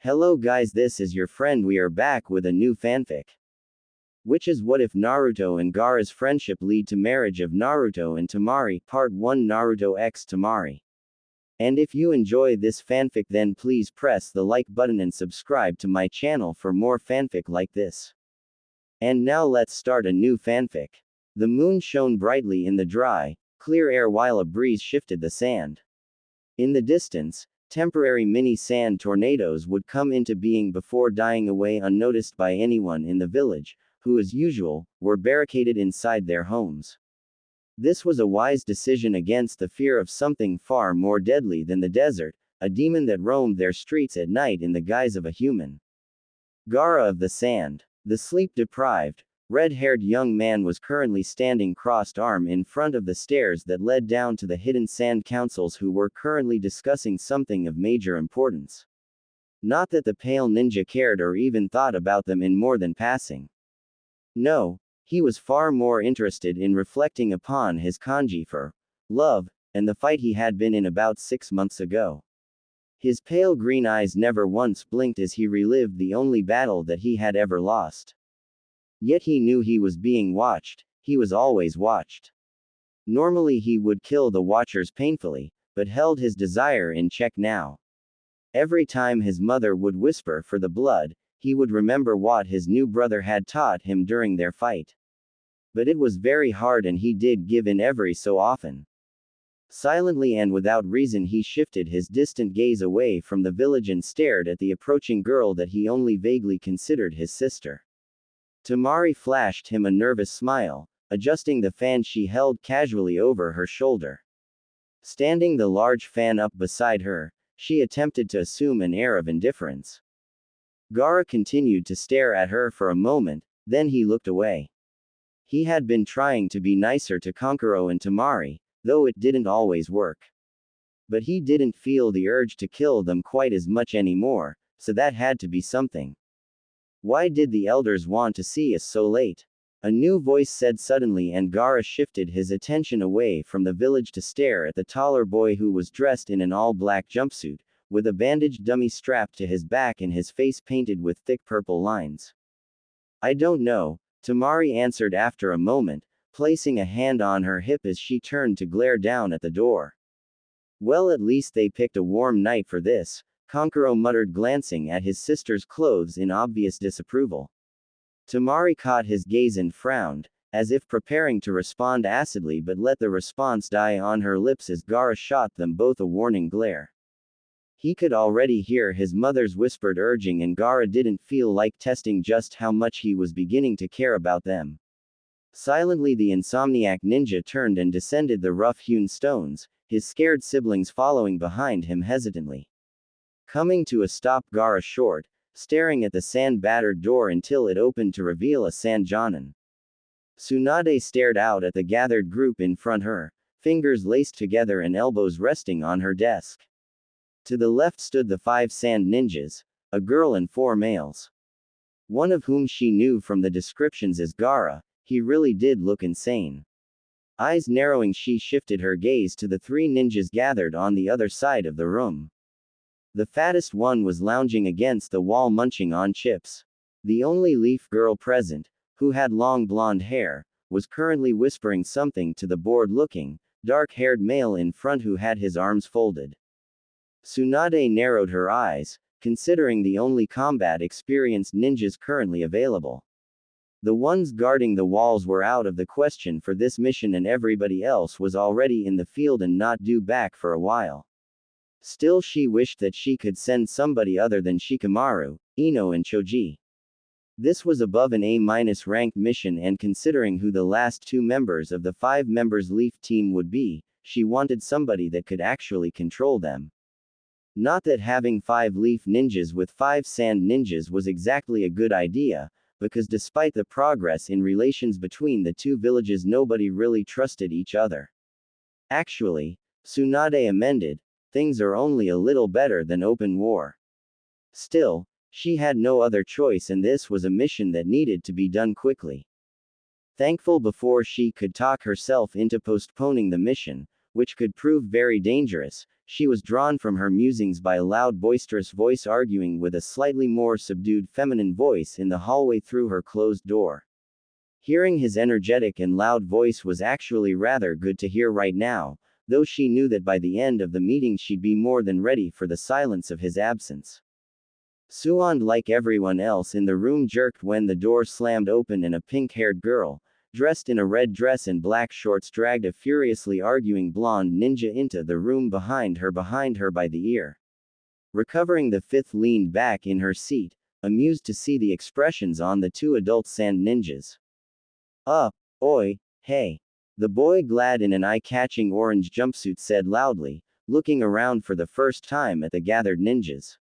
Hello guys, this is your friend. We are back with a new fanfic. Which is what if Naruto and Gaara's friendship lead to marriage of Naruto and Temari, Part 1 Naruto x Temari. And if you enjoy this fanfic then please press the like button and subscribe to my channel for more fanfic like this. And now let's start a new fanfic. The moon shone brightly in the dry, clear air while a breeze shifted the sand. In the distance, temporary mini sand tornadoes would come into being before dying away unnoticed by anyone in the village, who as usual, were barricaded inside their homes. This was a wise decision against the fear of something far more deadly than the desert, a demon that roamed their streets at night in the guise of a human. Gara of the Sand. The sleep-deprived, red-haired young man was currently standing crossed-armed in front of the stairs that led down to the hidden sand councils who were currently discussing something of major importance. Not that the pale ninja cared or even thought about them in more than passing. No, he was far more interested in reflecting upon his kanji for love, and the fight he had been in about 6 months ago. His pale green eyes never once blinked as he relived the only battle that he had ever lost. Yet he knew he was being watched, he was always watched. Normally he would kill the watchers painfully, but held his desire in check now. Every time his mother would whisper for the blood, he would remember what his new brother had taught him during their fight. But it was very hard and he did give in every so often. Silently and without reason he shifted his distant gaze away from the village and stared at the approaching girl that he only vaguely considered his sister. Temari flashed him a nervous smile, adjusting the fan she held casually over her shoulder. Standing the large fan up beside her, she attempted to assume an air of indifference. Gara continued to stare at her for a moment, then he looked away. He had been trying to be nicer to Kankuro and Temari, though it didn't always work. But he didn't feel the urge to kill them quite as much anymore, so that had to be something. Why did the elders want to see us so late? A new voice said suddenly, and Gara shifted his attention away from the village to stare at the taller boy who was dressed in an all-black jumpsuit, with a bandaged dummy strapped to his back and his face painted with thick purple lines. I don't know, Temari answered after a moment, placing a hand on her hip as she turned to glare down at the door. Well, at least they picked a warm night for this, Kankuro muttered, glancing at his sister's clothes in obvious disapproval. Temari caught his gaze and frowned, as if preparing to respond acidly, but let the response die on her lips as Gara shot them both a warning glare. He could already hear his mother's whispered urging, and Gara didn't feel like testing just how much he was beginning to care about them. Silently the insomniac ninja turned and descended the rough-hewn stones, his scared siblings following behind him hesitantly. Coming to a stop, Gara short, staring at the sand-battered door until it opened to reveal a sand Jonin. Tsunade stared out at the gathered group in front her, fingers laced together and elbows resting on her desk. To the left stood the 5 sand ninjas, a girl and 4 males. One of whom she knew from the descriptions as Gara. He really did look insane. Eyes narrowing, she shifted her gaze to the 3 ninjas gathered on the other side of the room. The fattest one was lounging against the wall munching on chips. The only leaf girl present, who had long blonde hair, was currently whispering something to the bored-looking, dark-haired male in front who had his arms folded. Tsunade narrowed her eyes, considering the only combat-experienced ninjas currently available. The ones guarding the walls were out of the question for this mission, and everybody else was already in the field and not due back for a while. Still, she wished that she could send somebody other than Shikamaru, Ino and Choji. This was above an A- ranked mission, and considering who the last 2 members of the 5 members Leaf team would be, she wanted somebody that could actually control them. Not that having 5 Leaf ninjas with 5 sand ninjas was exactly a good idea, because despite the progress in relations between the 2 villages, nobody really trusted each other. Actually, Tsunade amended, things are only a little better than open war. Still, she had no other choice, and this was a mission that needed to be done quickly. Thankful before she could talk herself into postponing the mission, which could prove very dangerous, she was drawn from her musings by a loud boisterous voice arguing with a slightly more subdued feminine voice in the hallway through her closed door. Hearing his energetic and loud voice was actually rather good to hear right now, though she knew that by the end of the meeting she'd be more than ready for the silence of his absence. Suand, like everyone else in the room, jerked when the door slammed open and a pink-haired girl, dressed in a red dress and black shorts, dragged a furiously arguing blonde ninja into the room behind her by the ear. Recovering, the fifth leaned back in her seat, amused to see the expressions on the two adult sand ninjas. Oi, hey. The boy, clad in an eye-catching orange jumpsuit, said loudly, looking around for the first time at the gathered ninjas.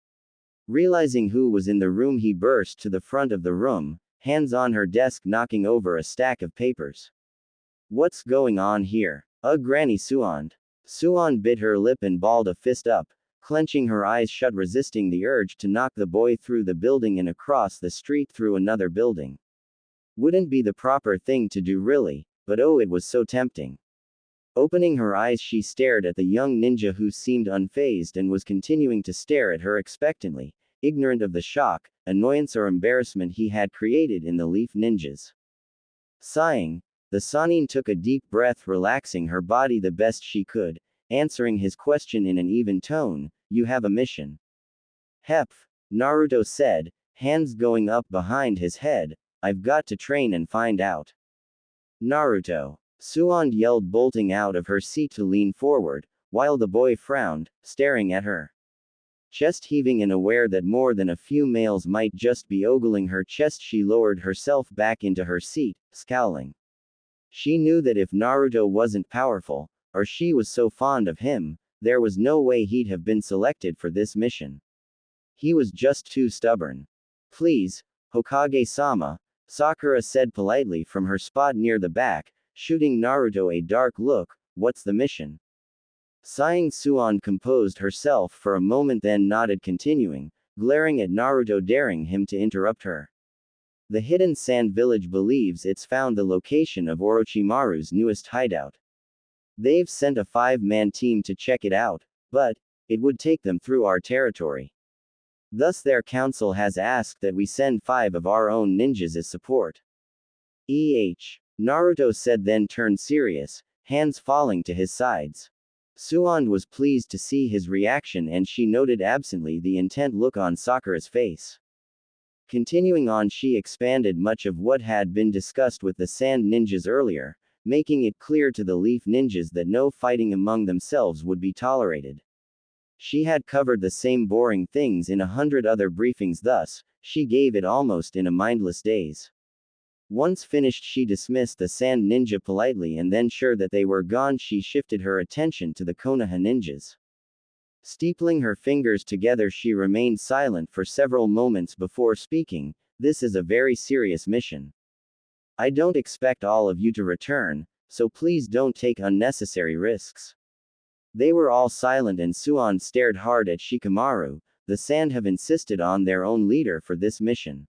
Realizing who was in the room, he burst to the front of the room, hands on her desk, knocking over a stack of papers. What's going on here? Granny Suand. Suand bit her lip and balled a fist up, clenching her eyes shut, resisting the urge to knock the boy through the building and across the street through another building. Wouldn't be the proper thing to do, really, but oh, it was so tempting. Opening her eyes, she stared at the young ninja, who seemed unfazed and was continuing to stare at her expectantly, ignorant of the shock, annoyance or embarrassment he had created in the Leaf Ninjas. Sighing, the Sanin took a deep breath, relaxing her body the best she could, answering his question in an even tone. You have a mission. Heph, Naruto said, hands going up behind his head. I've got to train and find out. Naruto. Suand yelled, bolting out of her seat to lean forward, while the boy frowned, staring at her. Chest heaving and aware that more than a few males might just be ogling her chest, she lowered herself back into her seat, scowling. She knew that if Naruto wasn't powerful, or she was so fond of him, there was no way he'd have been selected for this mission. He was just too stubborn. Please, Hokage-sama, Sakura said politely from her spot near the back, shooting Naruto a dark look. What's the mission? Sighing, Suand composed herself for a moment, then nodded, continuing, glaring at Naruto, daring him to interrupt her. The hidden sand village believes it's found the location of Orochimaru's newest hideout. They've sent a 5-man team to check it out, but it would take them through our territory. Thus their council has asked that we send 5 of our own ninjas as support. Naruto said, then turned serious, hands falling to his sides. Suand was pleased to see his reaction, and she noted absently the intent look on Sakura's face. Continuing on, she expanded much of what had been discussed with the sand ninjas earlier, making it clear to the Leaf Ninjas that no fighting among themselves would be tolerated. She had covered the same boring things in 100 other briefings, thus, she gave it almost in a mindless daze. Once finished, she dismissed the sand ninja politely, and then, sure that they were gone, she shifted her attention to the Konoha ninjas. Steepling her fingers together, she remained silent for several moments before speaking. This is a very serious mission. I don't expect all of you to return, so please don't take unnecessary risks. They were all silent, and Suand stared hard at Shikamaru. The sand have insisted on their own leader for this mission.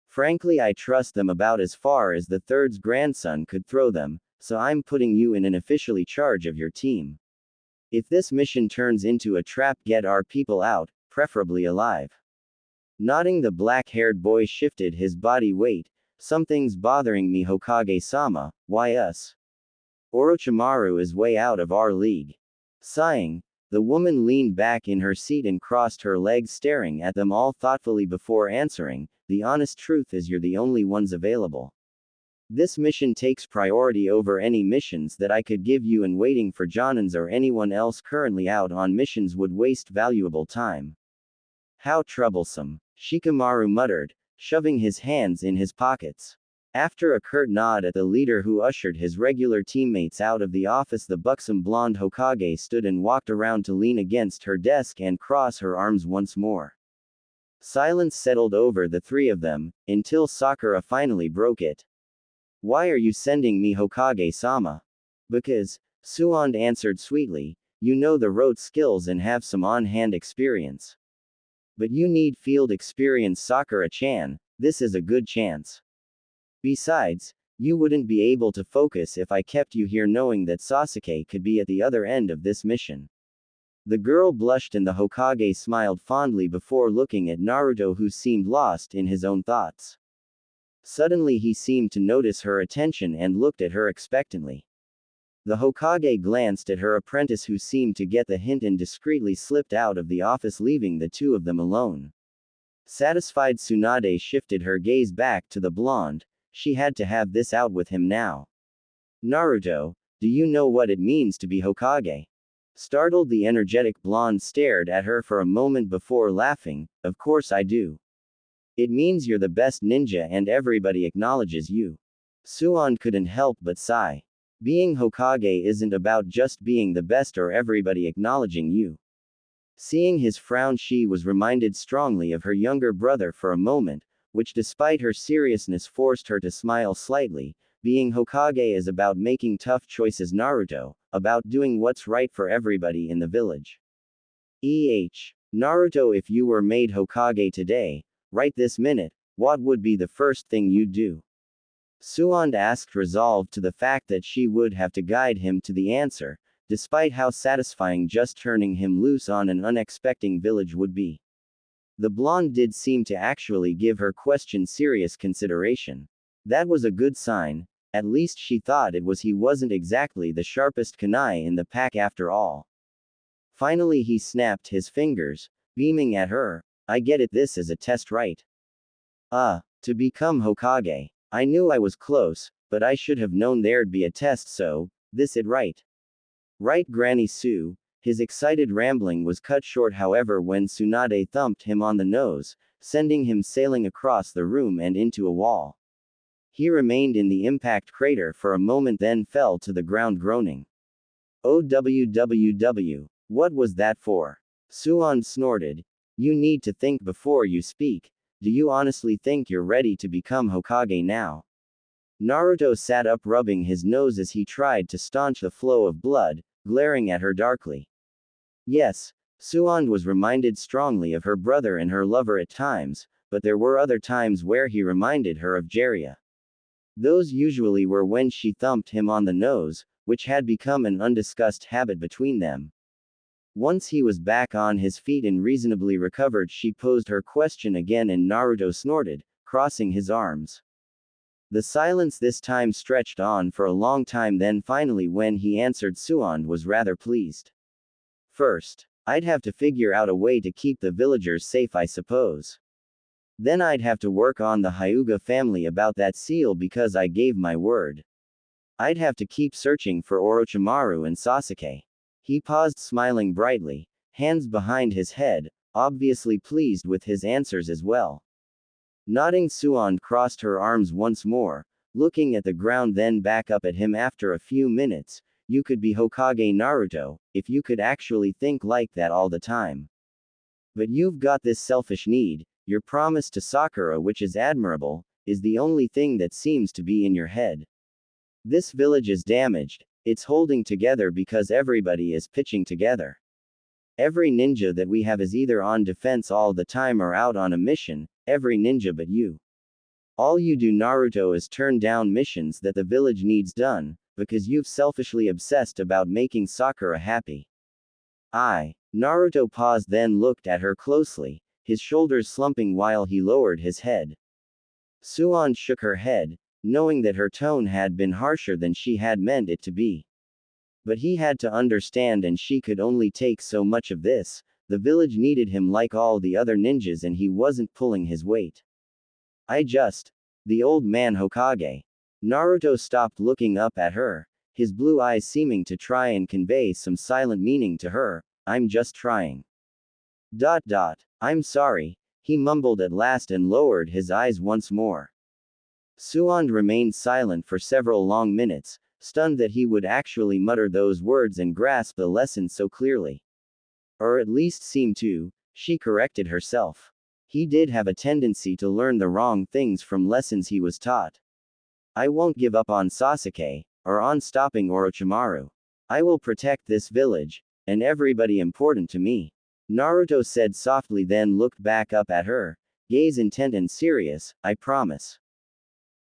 Frankly, I trust them about as far as the third's grandson could throw them, so I'm putting you in officially charge of your team. If this mission turns into a trap, get our people out, preferably alive. Nodding, the black-haired boy shifted his body weight. Something's bothering me, Hokage-sama. Why us? Orochimaru is way out of our league. Sighing, the woman leaned back in her seat and crossed her legs, staring at them all thoughtfully before answering. The honest truth is, you're the only ones available. This mission takes priority over any missions that I could give you, and waiting for Jonins or anyone else currently out on missions would waste valuable time. How troublesome, Shikamaru muttered, shoving his hands in his pockets. After a curt nod at the leader who ushered his regular teammates out of the office, the buxom blonde Hokage stood and walked around to lean against her desk and cross her arms once more. Silence settled over the three of them, until Sakura finally broke it. Why are you sending me, Hokage-sama? Because, Suand answered sweetly, you know the rote skills and have some on-hand experience. But you need field experience, Sakura-chan. This is a good chance. Besides, you wouldn't be able to focus if I kept you here knowing that Sasuke could be at the other end of this mission. The girl blushed and the Hokage smiled fondly before looking at Naruto, who seemed lost in his own thoughts. Suddenly he seemed to notice her attention and looked at her expectantly. The Hokage glanced at her apprentice, who seemed to get the hint and discreetly slipped out of the office, leaving the two of them alone. Satisfied, Tsunade shifted her gaze back to the blonde. She had to have this out with him now. Naruto, do you know what it means to be Hokage? Startled, the energetic blonde stared at her for a moment before laughing. Of course I do. It means you're the best ninja and everybody acknowledges you. Suan couldn't help but sigh. Being Hokage isn't about just being the best or everybody acknowledging you. Seeing his frown, she was reminded strongly of her younger brother for a moment, which despite her seriousness forced her to smile slightly. Being Hokage is about making tough choices, Naruto, about doing what's right for everybody in the village. Naruto, if you were made Hokage today, right this minute, what would be the first thing you'd do? Suan asked, resolved to the fact that she would have to guide him to the answer, despite how satisfying just turning him loose on an unexpected village would be. The blonde did seem to actually give her question serious consideration. That was a good sign. At least she thought it was. He wasn't exactly the sharpest kunai in the pack after all. Finally he snapped his fingers, beaming at her. I get it, this is a test, right? To become Hokage. I knew I was close, but I should have known there'd be a test, so, this it right? Right, Granny Sue? His excited rambling was cut short, however, when Tsunade thumped him on the nose, sending him sailing across the room and into a wall. He remained in the impact crater for a moment, then fell to the ground groaning. OWWW. What was that for? Suan snorted. You need to think before you speak. Do you honestly think you're ready to become Hokage now? Naruto sat up, rubbing his nose as he tried to staunch the flow of blood, glaring at her darkly. Yes, Suan was reminded strongly of her brother and her lover at times, but there were other times where he reminded her of Jiraiya. Those usually were when she thumped him on the nose, which had become an undiscussed habit between them. Once he was back on his feet and reasonably recovered, she posed her question again and Naruto snorted, crossing his arms. The silence this time stretched on for a long time, then finally when he answered, Suan was rather pleased. First, I'd have to figure out a way to keep the villagers safe, I suppose. Then I'd have to work on the Hyuga family about that seal because I gave my word. I'd have to keep searching for Orochimaru and Sasuke. He paused, smiling brightly, hands behind his head, obviously pleased with his answers as well. Nodding, Suan crossed her arms once more, looking at the ground, then back up at him. After a few minutes, you could be Hokage, Naruto, if you could actually think like that all the time. But you've got this selfish need. Your promise to Sakura, which is admirable, is the only thing that seems to be in your head. This village is damaged. It's holding together because everybody is pitching together. Every ninja that we have is either on defense all the time or out on a mission, every ninja but you. All you do, Naruto, is turn down missions that the village needs done, because you've selfishly obsessed about making Sakura happy. Naruto paused, then looked at her closely, his shoulders slumping while he lowered his head. Suan shook her head, knowing that her tone had been harsher than she had meant it to be. But he had to understand, and she could only take so much of this. The village needed him like all the other ninjas, and he wasn't pulling his weight. The old man Hokage. Naruto stopped looking up at her, his blue eyes seeming to try and convey some silent meaning to her. I'm just trying. I'm sorry, he mumbled at last and lowered his eyes once more. Suan remained silent for several long minutes, stunned that he would actually mutter those words and grasp the lesson so clearly. Or at least seem to, she corrected herself. He did have a tendency to learn the wrong things from lessons he was taught. I won't give up on Sasuke, or on stopping Orochimaru. I will protect this village, and everybody important to me. Naruto said softly, then looked back up at her, gaze intent and serious. I promise.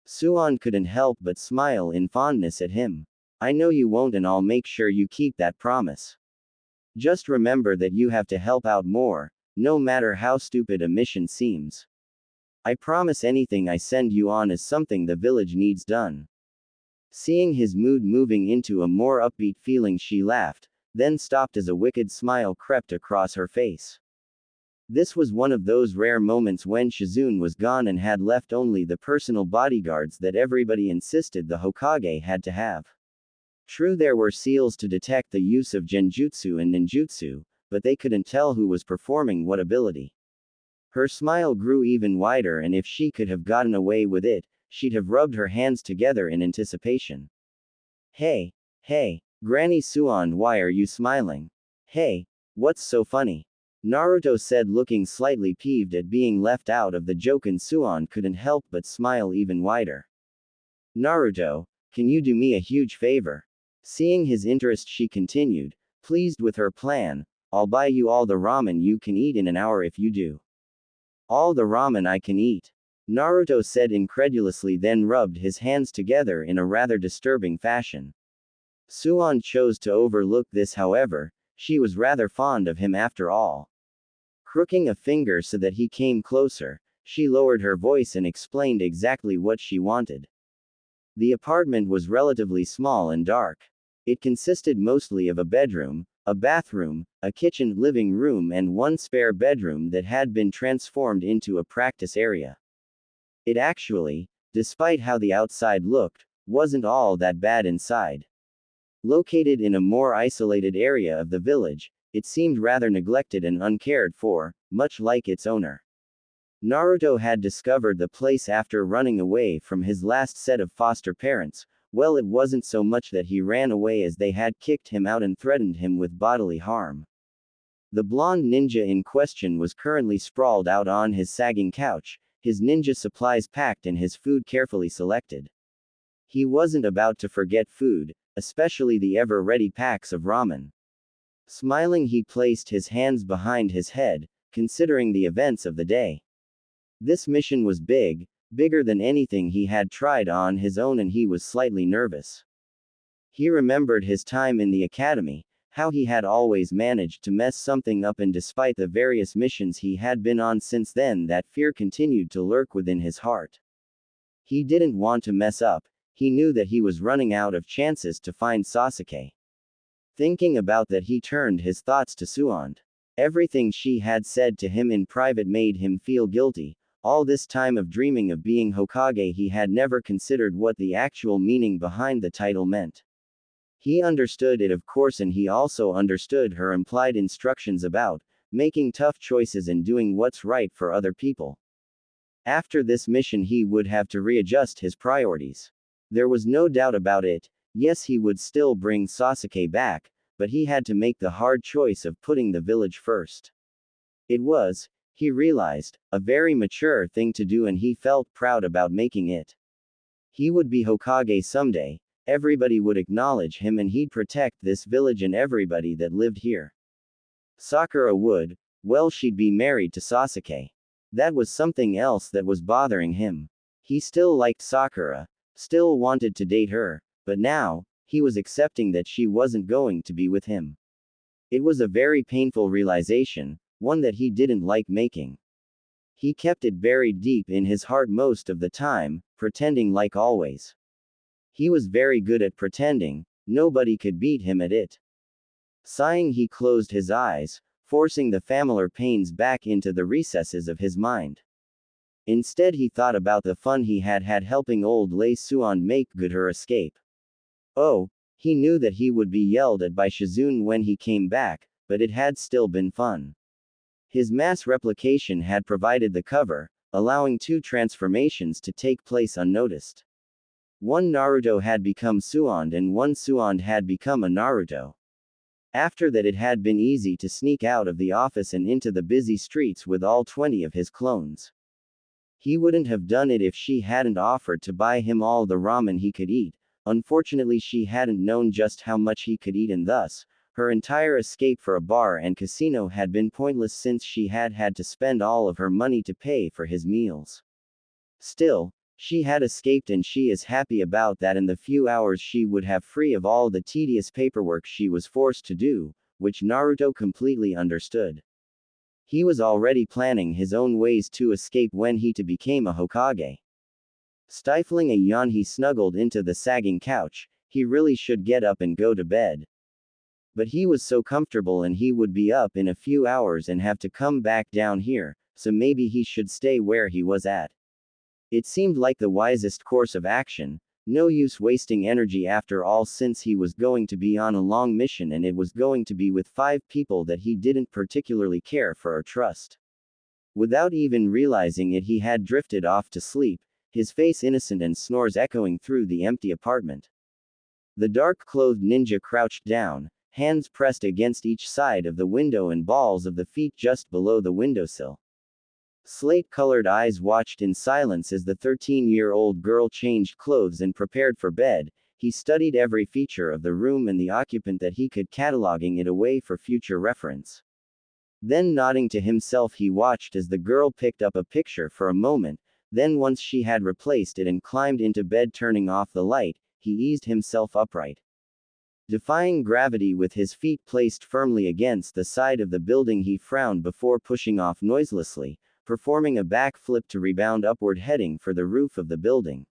Suan couldn't help but smile in fondness at him. I know you won't, and I'll make sure you keep that promise. Just remember that you have to help out more, no matter how stupid a mission seems. I promise anything I send you on is something the village needs done. Seeing his mood moving into a more upbeat feeling, she laughed, then stopped as a wicked smile crept across her face. This was one of those rare moments when Shizune was gone and had left only the personal bodyguards that everybody insisted the Hokage had to have. True, there were seals to detect the use of genjutsu and ninjutsu, but they couldn't tell who was performing what ability. Her smile grew even wider, and if she could have gotten away with it, she'd have rubbed her hands together in anticipation. Hey, Granny Suan, why are you smiling? Hey, what's so funny? Naruto said, looking slightly peeved at being left out of the joke, and Suan couldn't help but smile even wider. Naruto, can you do me a huge favor? Seeing his interest, she continued, pleased with her plan, I'll buy you all the ramen you can eat in an hour if you do. All the ramen I can eat? Naruto said incredulously, then rubbed his hands together in a rather disturbing fashion. Suan chose to overlook this, however, she was rather fond of him after all. Crooking a finger so that he came closer, she lowered her voice and explained exactly what she wanted. The apartment was relatively small and dark. It consisted mostly of a bedroom, a bathroom, a kitchen, living room, and one spare bedroom that had been transformed into a practice area. It actually, despite how the outside looked, wasn't all that bad inside. Located in a more isolated area of the village, it seemed rather neglected and uncared for, much like its owner. Naruto had discovered the place after running away from his last set of foster parents. Well, it wasn't so much that he ran away as they had kicked him out and threatened him with bodily harm. The blonde ninja in question was currently sprawled out on his sagging couch, his ninja supplies packed and his food carefully selected. He wasn't about to forget food, especially the ever-ready packs of ramen. Smiling, he placed his hands behind his head, considering the events of the day. This mission was bigger than anything he had tried on his own, and he was slightly nervous. He remembered his time in the academy, how he had always managed to mess something up, and despite the various missions he had been on since then, that fear continued to lurk within his heart. He didn't want to mess up, he knew that he was running out of chances to find Sasuke. Thinking about that, he turned his thoughts to Suan. Everything she had said to him in private made him feel guilty. All this time of dreaming of being Hokage, he had never considered what the actual meaning behind the title meant. He understood it, of course, and he also understood her implied instructions about making tough choices and doing what's right for other people. After this mission, he would have to readjust his priorities. There was no doubt about it. Yes, he would still bring Sasuke back, but he had to make the hard choice of putting the village first. It was, he realized, a very mature thing to do, and he felt proud about making it. He would be Hokage someday, everybody would acknowledge him, and he'd protect this village and everybody that lived here. Sakura would, well, she'd be married to Sasuke. That was something else that was bothering him. He still liked Sakura, still wanted to date her, but now, he was accepting that she wasn't going to be with him. It was a very painful realization, one that he didn't like making. He kept it buried deep in his heart most of the time, pretending like always. He was very good at pretending, nobody could beat him at it. Sighing, he closed his eyes, forcing the familiar pains back into the recesses of his mind. Instead, he thought about the fun he had had helping old Lei Suan make good her escape. Oh, he knew that he would be yelled at by Shizune when he came back, but it had still been fun. His mass replication had provided the cover, allowing two transformations to take place unnoticed. One Naruto had become Suan and one Suan had become a Naruto. After that, it had been easy to sneak out of the office and into the busy streets with all 20 of his clones. He wouldn't have done it if she hadn't offered to buy him all the ramen he could eat. Unfortunately, she hadn't known just how much he could eat, and thus, her entire escape for a bar and casino had been pointless since she had had to spend all of her money to pay for his meals. Still, she had escaped, and she is happy about that. In the few hours she would have free of all the tedious paperwork she was forced to do, which Naruto completely understood. He was already planning his own ways to escape when he became a Hokage. Stifling a yawn, he snuggled into the sagging couch. He really should get up and go to bed. But he was so comfortable and he would be up in a few hours and have to come back down here, so maybe he should stay where he was at. It seemed like the wisest course of action. No use wasting energy after all, since he was going to be on a long mission and it was going to be with 5 people that he didn't particularly care for or trust. Without even realizing it, he had drifted off to sleep, his face innocent and snores echoing through the empty apartment. The dark-clothed ninja crouched down, hands pressed against each side of the window and balls of the feet just below the windowsill. Slate-colored eyes watched in silence as the 13-year-old girl changed clothes and prepared for bed. He studied every feature of the room and the occupant that he could, cataloging it away for future reference. Then, nodding to himself, he watched as the girl picked up a picture for a moment. Then, once she had replaced it and climbed into bed, turning off the light, he eased himself upright. Defying gravity with his feet placed firmly against the side of the building, he frowned before pushing off noiselessly, performing a backflip to rebound upward, heading for the roof of the building.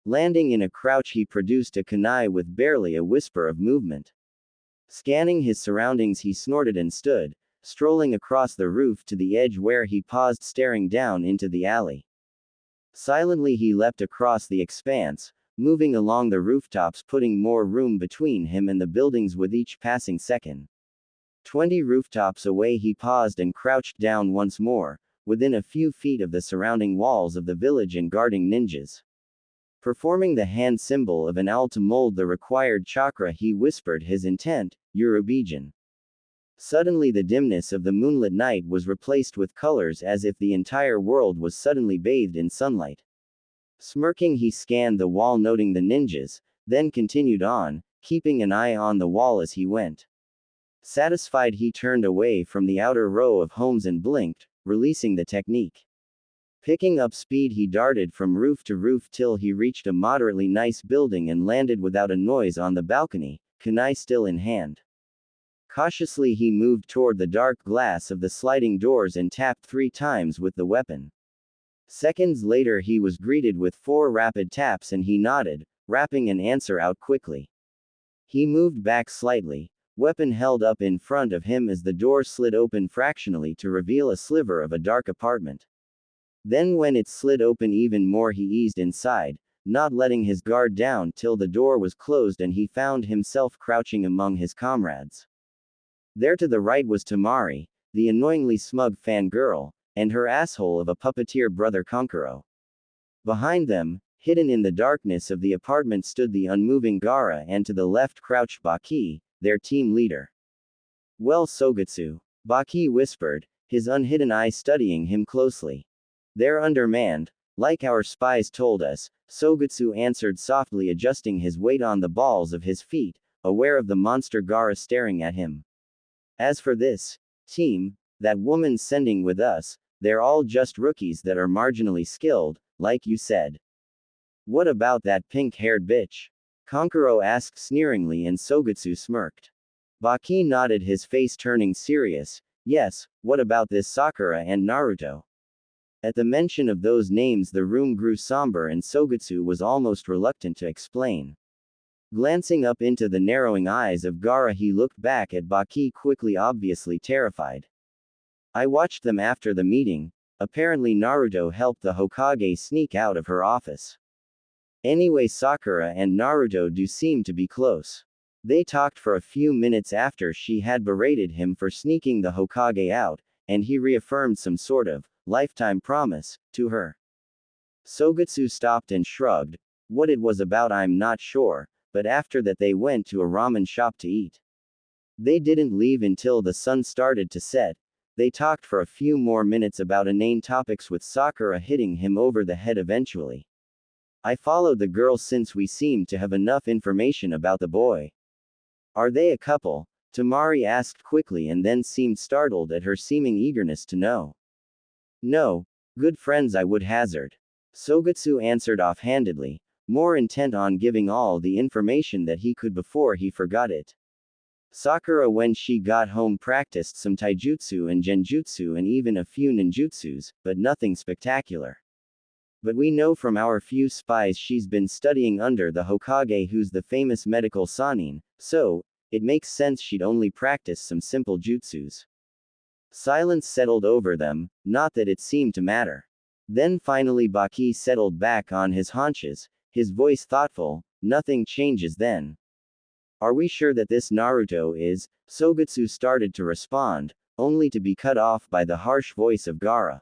Landing in a crouch, he produced a kunai with barely a whisper of movement. Scanning his surroundings, he snorted and stood, strolling across the roof to the edge where he paused, staring down into the alley. Silently he leapt across the expanse, moving along the rooftops, putting more room between him and the buildings with each passing second. 20 rooftops away, he paused and crouched down once more, within a few feet of the surrounding walls of the village and guarding ninjas. Performing the hand symbol of an owl to mold the required chakra, he whispered his intent, Eurobijin. Suddenly the dimness of the moonlit night was replaced with colors, as if the entire world was suddenly bathed in sunlight. Smirking, he scanned the wall, noting the ninjas, then continued on, keeping an eye on the wall as he went. Satisfied, he turned away from the outer row of homes and blinked, releasing the technique. Picking up speed, he darted from roof to roof till he reached a moderately nice building and landed without a noise on the balcony, kunai still in hand. Cautiously he moved toward the dark glass of the sliding doors and tapped 3 times with the weapon. Seconds later he was greeted with 4 rapid taps and he nodded, rapping an answer out quickly. He moved back slightly, weapon held up in front of him as the door slid open fractionally to reveal a sliver of a dark apartment. Then when it slid open even more, he eased inside, not letting his guard down till the door was closed and he found himself crouching among his comrades. There to the right was Temari, the annoyingly smug fangirl, and her asshole of a puppeteer brother Kankuro. Behind them, hidden in the darkness of the apartment, stood the unmoving Gara, and to the left crouched Baki, their team leader. "Well, Sogetsu," Baki whispered, his unhidden eye studying him closely. "They're undermanned, like our spies told us," Sogetsu answered softly, adjusting his weight on the balls of his feet, aware of the monster Gara staring at him. "As for this team that woman's sending with us, they're all just rookies that are marginally skilled, like you said." "What about that pink-haired bitch?" Kankuro asked sneeringly, and Sogetsu smirked. Baki nodded, his face turning serious. "Yes, what about this Sakura and Naruto?" At the mention of those names the room grew somber and Sogetsu was almost reluctant to explain. Glancing up into the narrowing eyes of Gara, he looked back at Baki quickly, obviously terrified. "I watched them after the meeting. Apparently Naruto helped the Hokage sneak out of her office. Anyway, Sakura and Naruto do seem to be close. They talked for a few minutes after she had berated him for sneaking the Hokage out, and he reaffirmed some sort of lifetime promise to her." Sogetsu stopped and shrugged. "What it was about I'm not sure, but after that they went to a ramen shop to eat. They didn't leave until the sun started to set. They talked for a few more minutes about inane topics, with Sakura hitting him over the head eventually. I followed the girl since we seemed to have enough information about the boy." "Are they a couple?" Temari asked quickly and then seemed startled at her seeming eagerness to know. "No, good friends I would hazard," Sogetsu answered offhandedly, more intent on giving all the information that he could before he forgot it. Sakura when she got home practiced some taijutsu and genjutsu and even a few ninjutsus, but nothing spectacular. But we know from our few spies she's been studying under the Hokage who's the famous medical Sanin, so, it makes sense she'd only practice some simple jutsus. Silence settled over them, not that it seemed to matter. Then finally Baki settled back on his haunches, his voice thoughtful. Nothing changes then. Are we sure that this Naruto is? Sogetsu started to respond, only to be cut off by the harsh voice of Gara.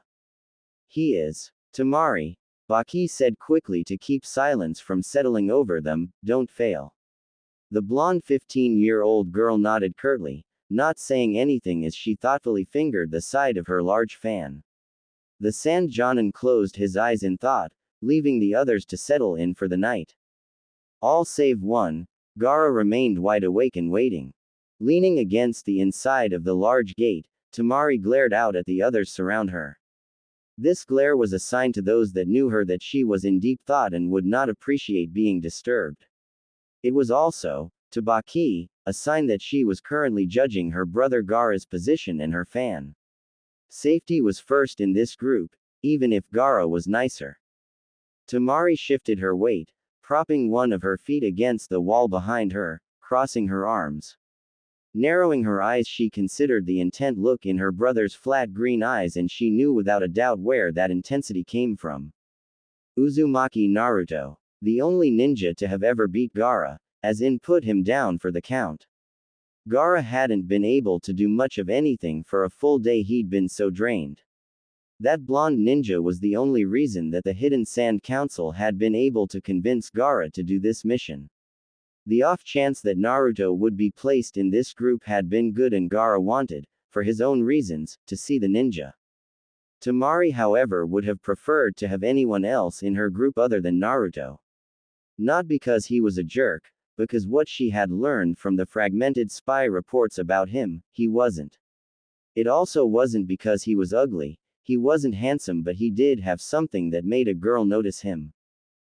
He is. Temari, Baki said quickly to keep silence from settling over them, don't fail. The blonde 15-year-old girl nodded curtly, not saying anything as she thoughtfully fingered the side of her large fan. The Sand Jonin closed his eyes in thought, leaving the others to settle in for the night. All save one, Gara remained wide awake and waiting. Leaning against the inside of the large gate, Temari glared out at the others surround her. This glare was a sign to those that knew her that she was in deep thought and would not appreciate being disturbed. It was also, to Baki, a sign that she was currently judging her brother Gara's position and her fan. Safety was first in this group, even if Gara was nicer. Temari shifted her weight, propping one of her feet against the wall behind her, crossing her arms. Narrowing her eyes, she considered the intent look in her brother's flat green eyes, and she knew without a doubt where that intensity came from. Uzumaki Naruto, the only ninja to have ever beat Gara, as in put him down for the count. Gara hadn't been able to do much of anything for a full day, he'd been so drained. That blonde ninja was the only reason that the Hidden Sand Council had been able to convince Gara to do this mission. The off chance that Naruto would be placed in this group had been good, and Gara wanted, for his own reasons, to see the ninja. Temari, however, would have preferred to have anyone else in her group other than Naruto. Not because he was a jerk, because what she had learned from the fragmented spy reports about him, he wasn't. It also wasn't because he was ugly, he wasn't handsome, but he did have something that made a girl notice him.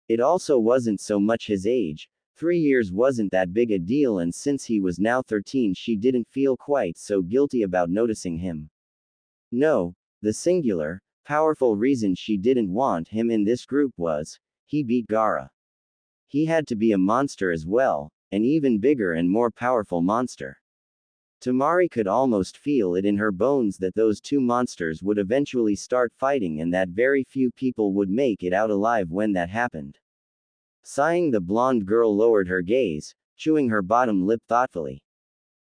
It also wasn't so much his age. 3 years wasn't that big a deal, and since he was now 13, she didn't feel quite so guilty about noticing him. No, the singular, powerful reason she didn't want him in this group was, he beat Gara. He had to be a monster as well, an even bigger and more powerful monster. Temari could almost feel it in her bones that those two monsters would eventually start fighting, and that very few people would make it out alive when that happened. Sighing, the blonde girl lowered her gaze, chewing her bottom lip thoughtfully.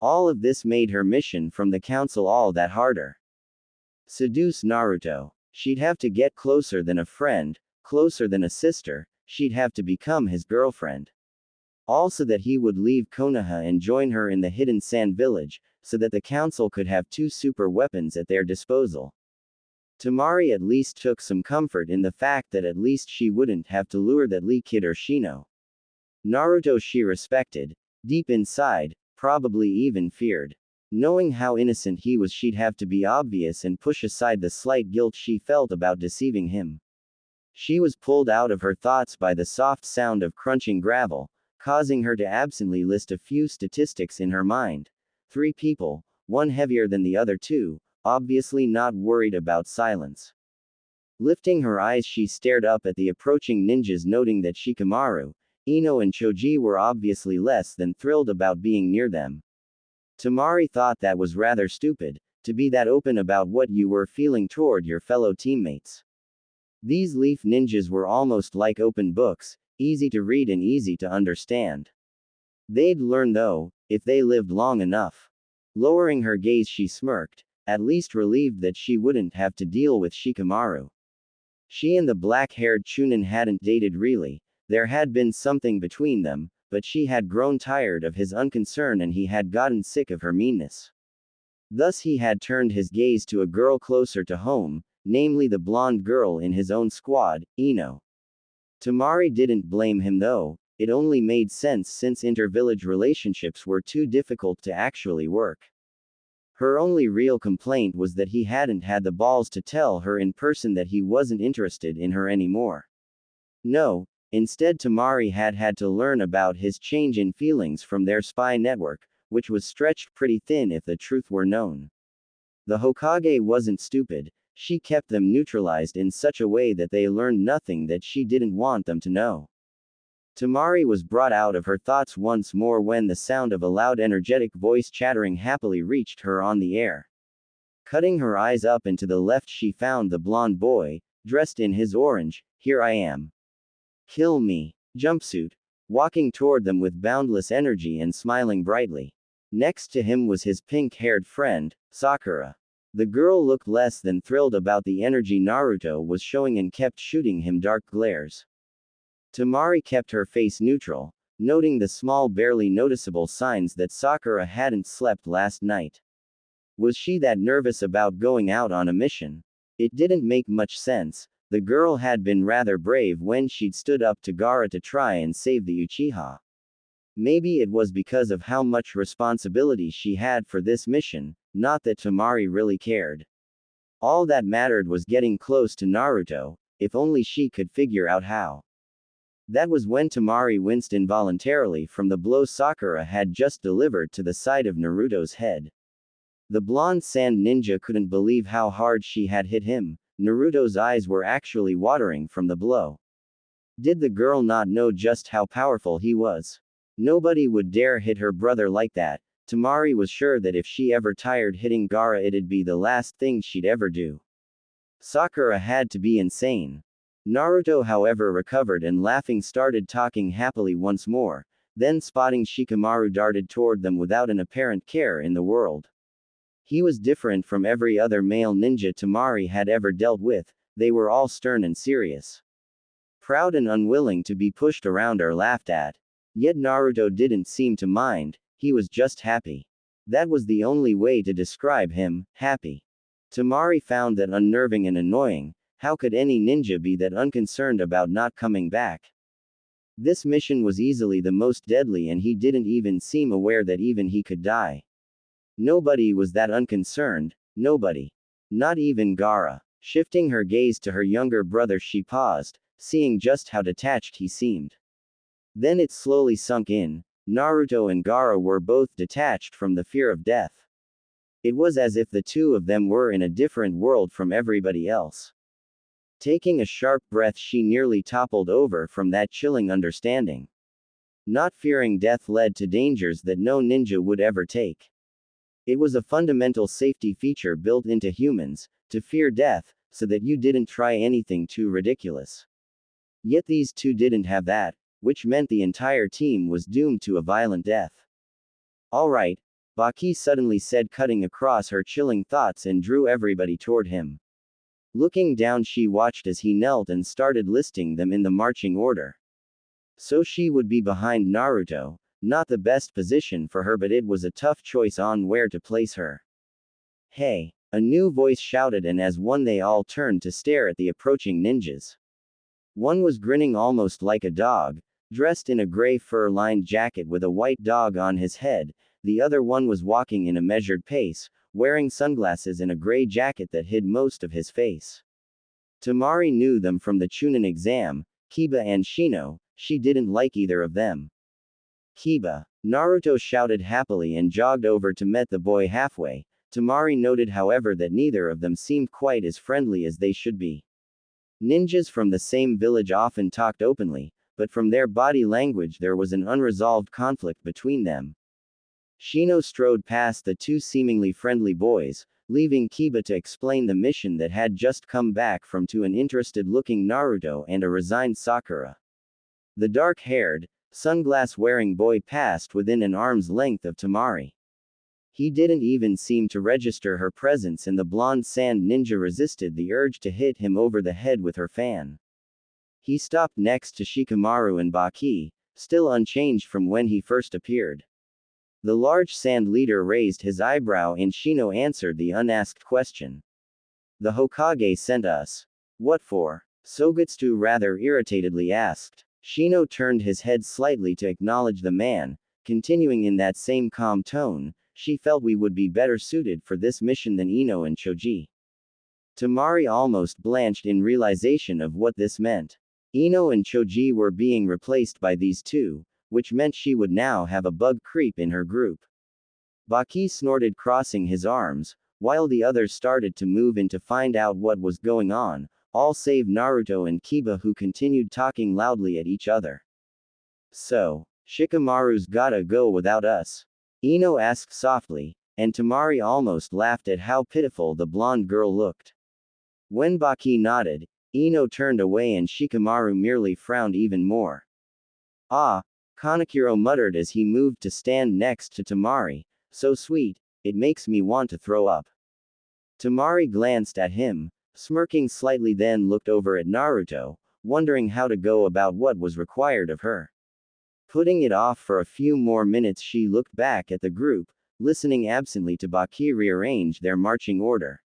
All of this made her mission from the council all that harder. Seduce Naruto. She'd have to get closer than a friend, closer than a sister, she'd have to become his girlfriend. Also that he would leave Konoha and join her in the Hidden Sand Village, so that the council could have 2 super weapons at their disposal. Temari at least took some comfort in the fact that at least she wouldn't have to lure that Lee kid or Shino. Naruto she respected, deep inside, probably even feared. Knowing how innocent he was, she'd have to be obvious and push aside the slight guilt she felt about deceiving him. She was pulled out of her thoughts by the soft sound of crunching gravel, causing her to absently list a few statistics in her mind. 3 people, one heavier than the other 2, obviously not worried about silence. Lifting her eyes, she stared up at the approaching ninjas, noting that Shikamaru, Ino and Choji were obviously less than thrilled about being near them. Temari thought that was rather stupid, to be that open about what you were feeling toward your fellow teammates. These leaf ninjas were almost like open books, easy to read and easy to understand. They'd learn though, if they lived long enough. Lowering her gaze, she smirked, at least relieved that she wouldn't have to deal with Shikamaru. She and the black-haired Chunin hadn't dated really, there had been something between them, but she had grown tired of his unconcern and he had gotten sick of her meanness. Thus he had turned his gaze to a girl closer to home, namely the blonde girl in his own squad, Ino. Temari didn't blame him though, it only made sense since inter-village relationships were too difficult to actually work. Her only real complaint was that he hadn't had the balls to tell her in person that he wasn't interested in her anymore. No, instead Temari had had to learn about his change in feelings from their spy network, which was stretched pretty thin if the truth were known. The Hokage wasn't stupid, she kept them neutralized in such a way that they learned nothing that she didn't want them to know. Temari was brought out of her thoughts once more when the sound of a loud energetic voice chattering happily reached her on the air. Cutting her eyes up and to the left she found the blonde boy, dressed in his orange, "Here I am. Kill me," jumpsuit, walking toward them with boundless energy and smiling brightly. Next to him was his pink-haired friend, Sakura. The girl looked less than thrilled about the energy Naruto was showing and kept shooting him dark glares. Temari kept her face neutral, noting the small barely noticeable signs that Sakura hadn't slept last night. Was she that nervous about going out on a mission? It didn't make much sense. The girl had been rather brave when she'd stood up to Gara to try and save the Uchiha. Maybe it was because of how much responsibility she had for this mission, not that Temari really cared. All that mattered was getting close to Naruto, if only she could figure out how. That was when Temari winced involuntarily from the blow Sakura had just delivered to the side of Naruto's head. The blonde sand ninja couldn't believe how hard she had hit him. Naruto's eyes were actually watering from the blow. Did the girl not know just how powerful he was? Nobody would dare hit her brother like that. Temari was sure that if she ever tired hitting Gara it'd be the last thing she'd ever do. Sakura had to be insane. Naruto however recovered and laughing started talking happily once more, then spotting Shikamaru darted toward them without an apparent care in the world. He was different from every other male ninja Temari had ever dealt with, they were all stern and serious. Proud and unwilling to be pushed around or laughed at. Yet Naruto didn't seem to mind, he was just happy. That was the only way to describe him, happy. Temari found that unnerving and annoying. How could any ninja be that unconcerned about not coming back? This mission was easily the most deadly and he didn't even seem aware that even he could die. Nobody was that unconcerned, nobody. Not even Gara. Shifting her gaze to her younger brother she paused, seeing just how detached he seemed. Then it slowly sunk in, Naruto and Gara were both detached from the fear of death. It was as if the two of them were in a different world from everybody else. Taking a sharp breath she nearly toppled over from that chilling understanding. Not fearing death led to dangers that no ninja would ever take. It was a fundamental safety feature built into humans, to fear death, so that you didn't try anything too ridiculous. Yet these two didn't have that, which meant the entire team was doomed to a violent death. Alright, Baki suddenly said, cutting across her chilling thoughts and drew everybody toward him. Looking down she watched as he knelt and started listing them in the marching order. So she would be behind Naruto, not the best position for her but it was a tough choice on where to place her. Hey! A new voice shouted and as one they all turned to stare at the approaching ninjas. One was grinning almost like a dog, dressed in a gray fur-lined jacket with a white dog on his head, the other one was walking in a measured pace, wearing sunglasses and a gray jacket that hid most of his face. Temari knew them from the Chunin exam, Kiba and Shino, she didn't like either of them. Kiba! Naruto shouted happily and jogged over to meet the boy halfway. Temari noted however that neither of them seemed quite as friendly as they should be. Ninjas from the same village often talked openly, but from their body language there was an unresolved conflict between them. Shino strode past the two seemingly friendly boys, leaving Kiba to explain the mission that had just come back from to an interested-looking Naruto and a resigned Sakura. The dark-haired, sunglass-wearing boy passed within an arm's length of Temari. He didn't even seem to register her presence and the blonde sand ninja resisted the urge to hit him over the head with her fan. He stopped next to Shikamaru and Baki, still unchanged from when he first appeared. The large sand leader raised his eyebrow and Shino answered the unasked question. The Hokage sent us. What for? Sogetsu rather irritatedly asked. Shino turned his head slightly to acknowledge the man, continuing in that same calm tone, she felt we would be better suited for this mission than Ino and Choji. Temari almost blanched in realization of what this meant. Ino and Choji were being replaced by these two, which meant she would now have a bug creep in her group. Baki snorted, crossing his arms, while the others started to move in to find out what was going on, all save Naruto and Kiba, who continued talking loudly at each other. So, Shikamaru's gotta go without us? Ino asked softly, and Temari almost laughed at how pitiful the blonde girl looked. When Baki nodded, Ino turned away and Shikamaru merely frowned even more. Ah, Kanekiro muttered as he moved to stand next to Temari. So sweet, it makes me want to throw up. Temari glanced at him, smirking slightly, then looked over at Naruto, wondering how to go about what was required of her. Putting it off for a few more minutes, she looked back at the group, listening absently to Baki rearrange their marching order.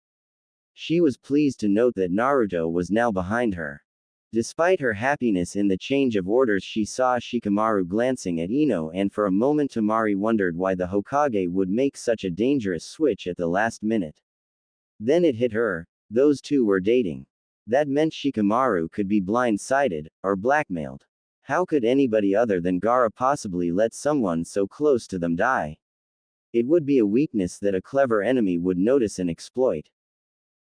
She was pleased to note that Naruto was now behind her. Despite her happiness in the change of orders, she saw Shikamaru glancing at Ino, and for a moment Temari wondered why the Hokage would make such a dangerous switch at the last minute. Then it hit her, those two were dating. That meant Shikamaru could be blindsided, or blackmailed. How could anybody other than Gara possibly let someone so close to them die? It would be a weakness that a clever enemy would notice and exploit.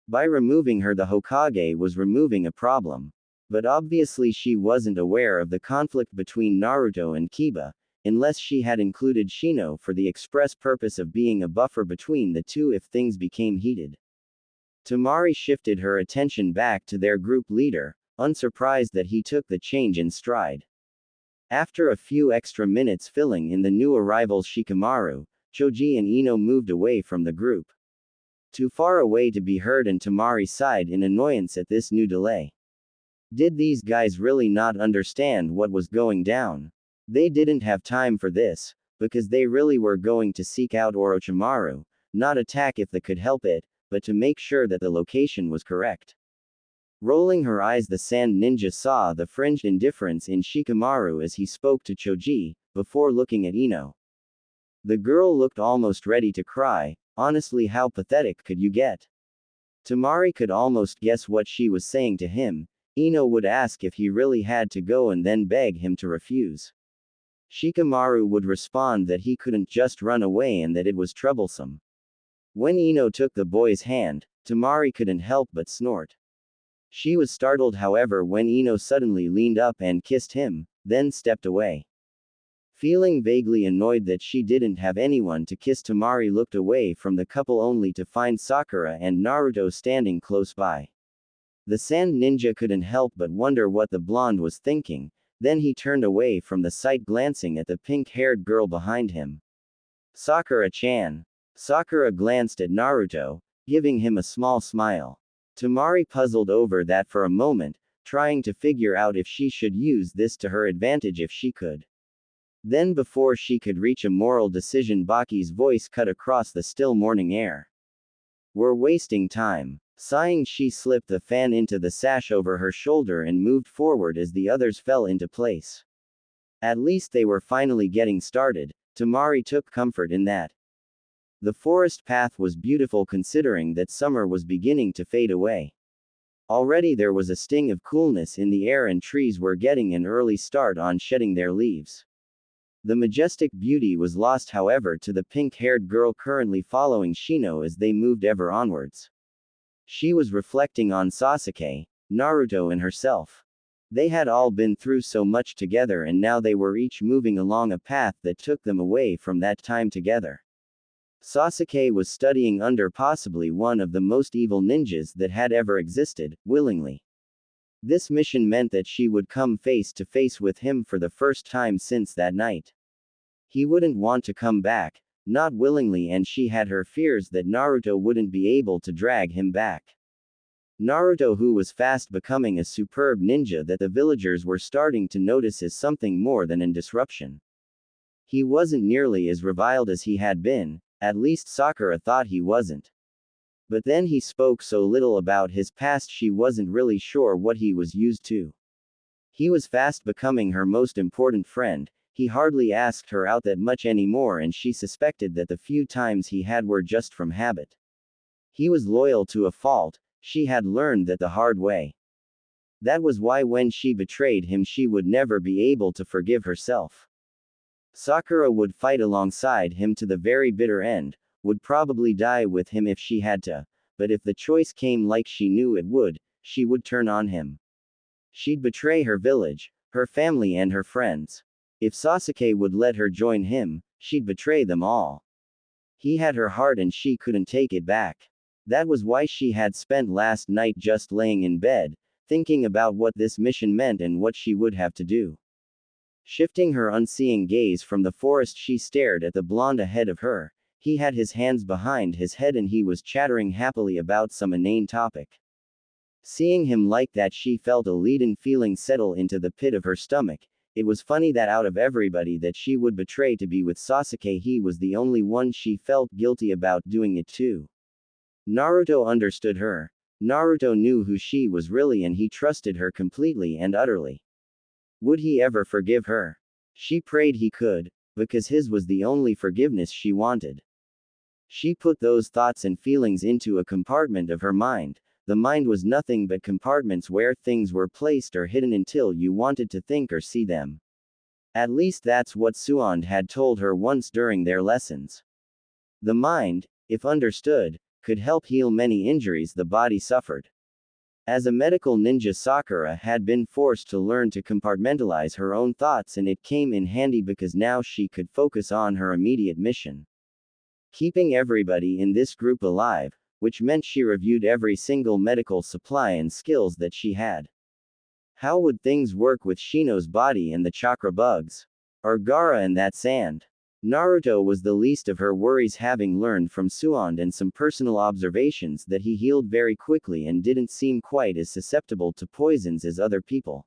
By removing her, the Hokage was removing a problem. But obviously she wasn't aware of the conflict between Naruto and Kiba, unless she had included Shino for the express purpose of being a buffer between the two if things became heated. Temari shifted her attention back to their group leader, unsurprised that he took the change in stride. After a few extra minutes filling in the new arrivals, Shikamaru, Choji and Ino moved away from the group. Too far away to be heard, and Temari sighed in annoyance at this new delay. Did these guys really not understand what was going down? They didn't have time for this, because they really were going to seek out Orochimaru, not attack if they could help it, but to make sure that the location was correct. Rolling her eyes, the sand ninja saw the fringed indifference in Shikamaru as he spoke to Choji, before looking at Ino. The girl looked almost ready to cry. Honestly, how pathetic could you get? Temari could almost guess what she was saying to him. Ino would ask if he really had to go and then beg him to refuse. Shikamaru would respond that he couldn't just run away and that it was troublesome. When Ino took the boy's hand, Temari couldn't help but snort. She was startled, however, when Ino suddenly leaned up and kissed him, then stepped away. Feeling vaguely annoyed that she didn't have anyone to kiss, Temari looked away from the couple only to find Sakura and Naruto standing close by. The sand ninja couldn't help but wonder what the blonde was thinking, then he turned away from the sight, glancing at the pink-haired girl behind him. Sakura-chan. Sakura glanced at Naruto, giving him a small smile. Temari puzzled over that for a moment, trying to figure out if she should use this to her advantage if she could. Then before she could reach a moral decision, Baki's voice cut across the still morning air. We're wasting time. Sighing, she slipped the fan into the sash over her shoulder and moved forward as the others fell into place. At least they were finally getting started. Temari took comfort in that. The forest path was beautiful, considering that summer was beginning to fade away. Already there was a sting of coolness in the air, and trees were getting an early start on shedding their leaves. The majestic beauty was lost, however, to the pink-haired girl currently following Shino as they moved ever onwards. She was reflecting on Sasuke, Naruto and herself. They had all been through so much together, and now they were each moving along a path that took them away from that time together. Sasuke was studying under possibly one of the most evil ninjas that had ever existed, willingly. This mission meant that she would come face to face with him for the first time since that night. He wouldn't want to come back, not willingly, and she had her fears that Naruto wouldn't be able to drag him back. Naruto, who was fast becoming a superb ninja that the villagers were starting to notice as something more than a disruption. He wasn't nearly as reviled as he had been, at least Sakura thought he wasn't. But then he spoke so little about his past, she wasn't really sure what he was used to. He was fast becoming her most important friend. He hardly asked her out that much anymore, and she suspected that the few times he had were just from habit. He was loyal to a fault. She had learned that the hard way. That was why when she betrayed him, she would never be able to forgive herself. Sakura would fight alongside him to the very bitter end, would probably die with him if she had to, but if the choice came like she knew it would, she would turn on him. She'd betray her village, her family and her friends. If Sasuke would let her join him, she'd betray them all. He had her heart and she couldn't take it back. That was why she had spent last night just laying in bed, thinking about what this mission meant and what she would have to do. Shifting her unseeing gaze from the forest, she stared at the blonde ahead of her. He had his hands behind his head and he was chattering happily about some inane topic. Seeing him like that, she felt a leaden feeling settle into the pit of her stomach. It was funny that out of everybody that she would betray to be with Sasuke, he was the only one she felt guilty about doing it to. Naruto understood her. Naruto knew who she was really and he trusted her completely and utterly. Would he ever forgive her? She prayed he could, because his was the only forgiveness she wanted. She put those thoughts and feelings into a compartment of her mind. The mind was nothing but compartments where things were placed or hidden until you wanted to think or see them. At least that's what Suand had told her once during their lessons. The mind, if understood, could help heal many injuries the body suffered. As a medical ninja, Sakura had been forced to learn to compartmentalize her own thoughts, and it came in handy because now she could focus on her immediate mission. Keeping everybody in this group alive, which meant she reviewed every single medical supply and skills that she had. How would things work with Shino's body and the chakra bugs? Or Gara and that sand? Naruto was the least of her worries, having learned from Suand and some personal observations that he healed very quickly and didn't seem quite as susceptible to poisons as other people.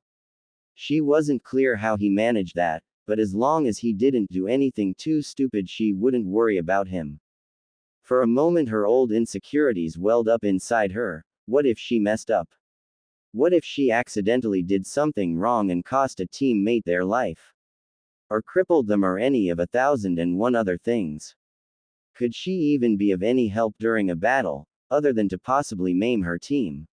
She wasn't clear how he managed that, but as long as he didn't do anything too stupid, she wouldn't worry about him. For a moment her old insecurities welled up inside her. What if she messed up? What if she accidentally did something wrong and cost a teammate their life? Or crippled them, or any of 1,001 other things? Could she even be of any help during a battle, other than to possibly maim her team?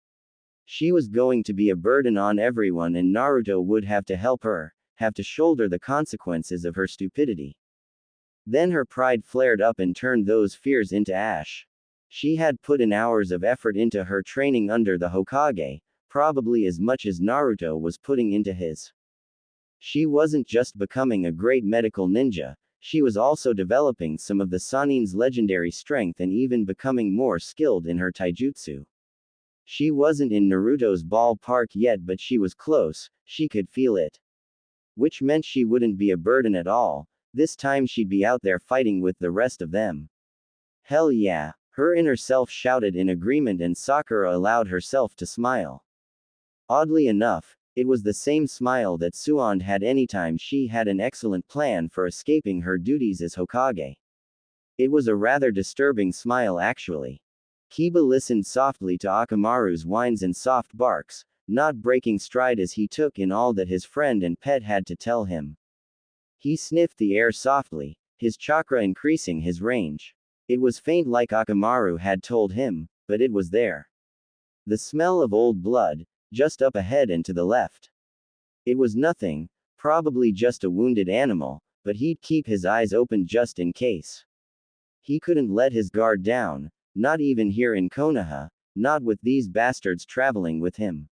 She was going to be a burden on everyone, and Naruto would have to help her, have to shoulder the consequences of her stupidity. Then her pride flared up and turned those fears into ash. She had put in hours of effort into her training under the Hokage, probably as much as Naruto was putting into his. She wasn't just becoming a great medical ninja, she was also developing some of the Sannin's legendary strength and even becoming more skilled in her taijutsu. She wasn't in Naruto's ballpark yet, but she was close, she could feel it. Which meant she wouldn't be a burden at all. This time she'd be out there fighting with the rest of them. Hell yeah, her inner self shouted in agreement, and Sakura allowed herself to smile. Oddly enough, it was the same smile that Suand had anytime she had an excellent plan for escaping her duties as Hokage. It was a rather disturbing smile, actually. Kiba listened softly to Akamaru's whines and soft barks, not breaking stride as he took in all that his friend and pet had to tell him. He sniffed the air softly, his chakra increasing his range. It was faint like Akamaru had told him, but it was there. The smell of old blood, just up ahead and to the left. It was nothing, probably just a wounded animal, but he'd keep his eyes open just in case. He couldn't let his guard down, not even here in Konoha, not with these bastards traveling with him.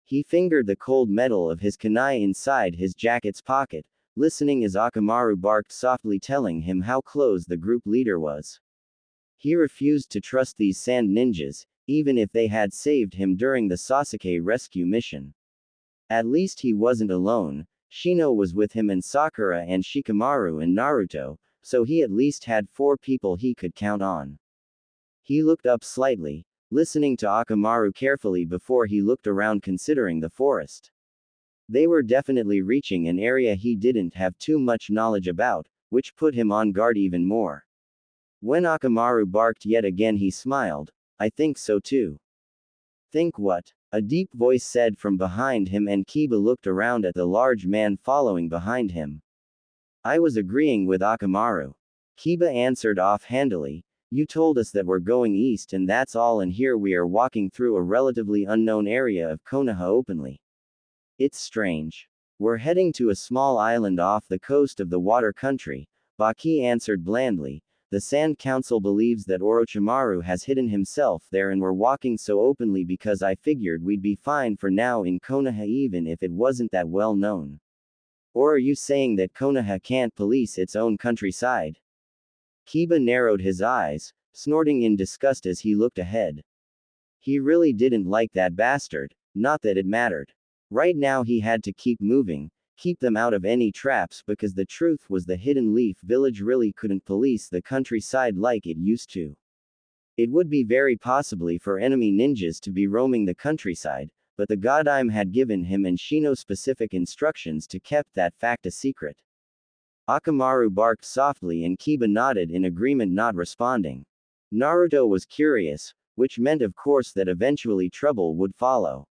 He fingered the cold metal of his kunai inside his jacket's pocket, listening as Akamaru barked softly, telling him how close the group leader was. He refused to trust these sand ninjas, even if they had saved him during the Sasuke rescue mission. At least he wasn't alone. Shino was with him, and Sakura and Shikamaru and Naruto, so he at least had 4 people he could count on. He looked up slightly, listening to Akamaru carefully before he looked around, considering the forest. They were definitely reaching an area he didn't have too much knowledge about, which put him on guard even more. When Akamaru barked yet again, he smiled. I think so too. Think what? A deep voice said from behind him, and Kiba looked around at the large man following behind him. I was agreeing with Akamaru. Kiba answered offhandedly. You told us that we're going east and that's all, and here we are walking through a relatively unknown area of Konoha openly. It's strange. We're heading to a small island off the coast of the water country, Baki answered blandly. The Sand Council believes that Orochimaru has hidden himself there and we're walking so openly because I figured we'd be fine for now in Konoha even if it wasn't that well known. Or are you saying that Konoha can't police its own countryside? Kiba narrowed his eyes, snorting in disgust as he looked ahead. He really didn't like that bastard, not that it mattered. Right now he had to keep moving, keep them out of any traps because the truth was the Hidden Leaf Village really couldn't police the countryside like it used to. It would be very possibly for enemy ninjas to be roaming the countryside, but the Godime had given him and Shino specific instructions to keep that fact a secret. Akamaru barked softly and Kiba nodded in agreement, not responding. Naruto was curious, which meant of course that eventually trouble would follow.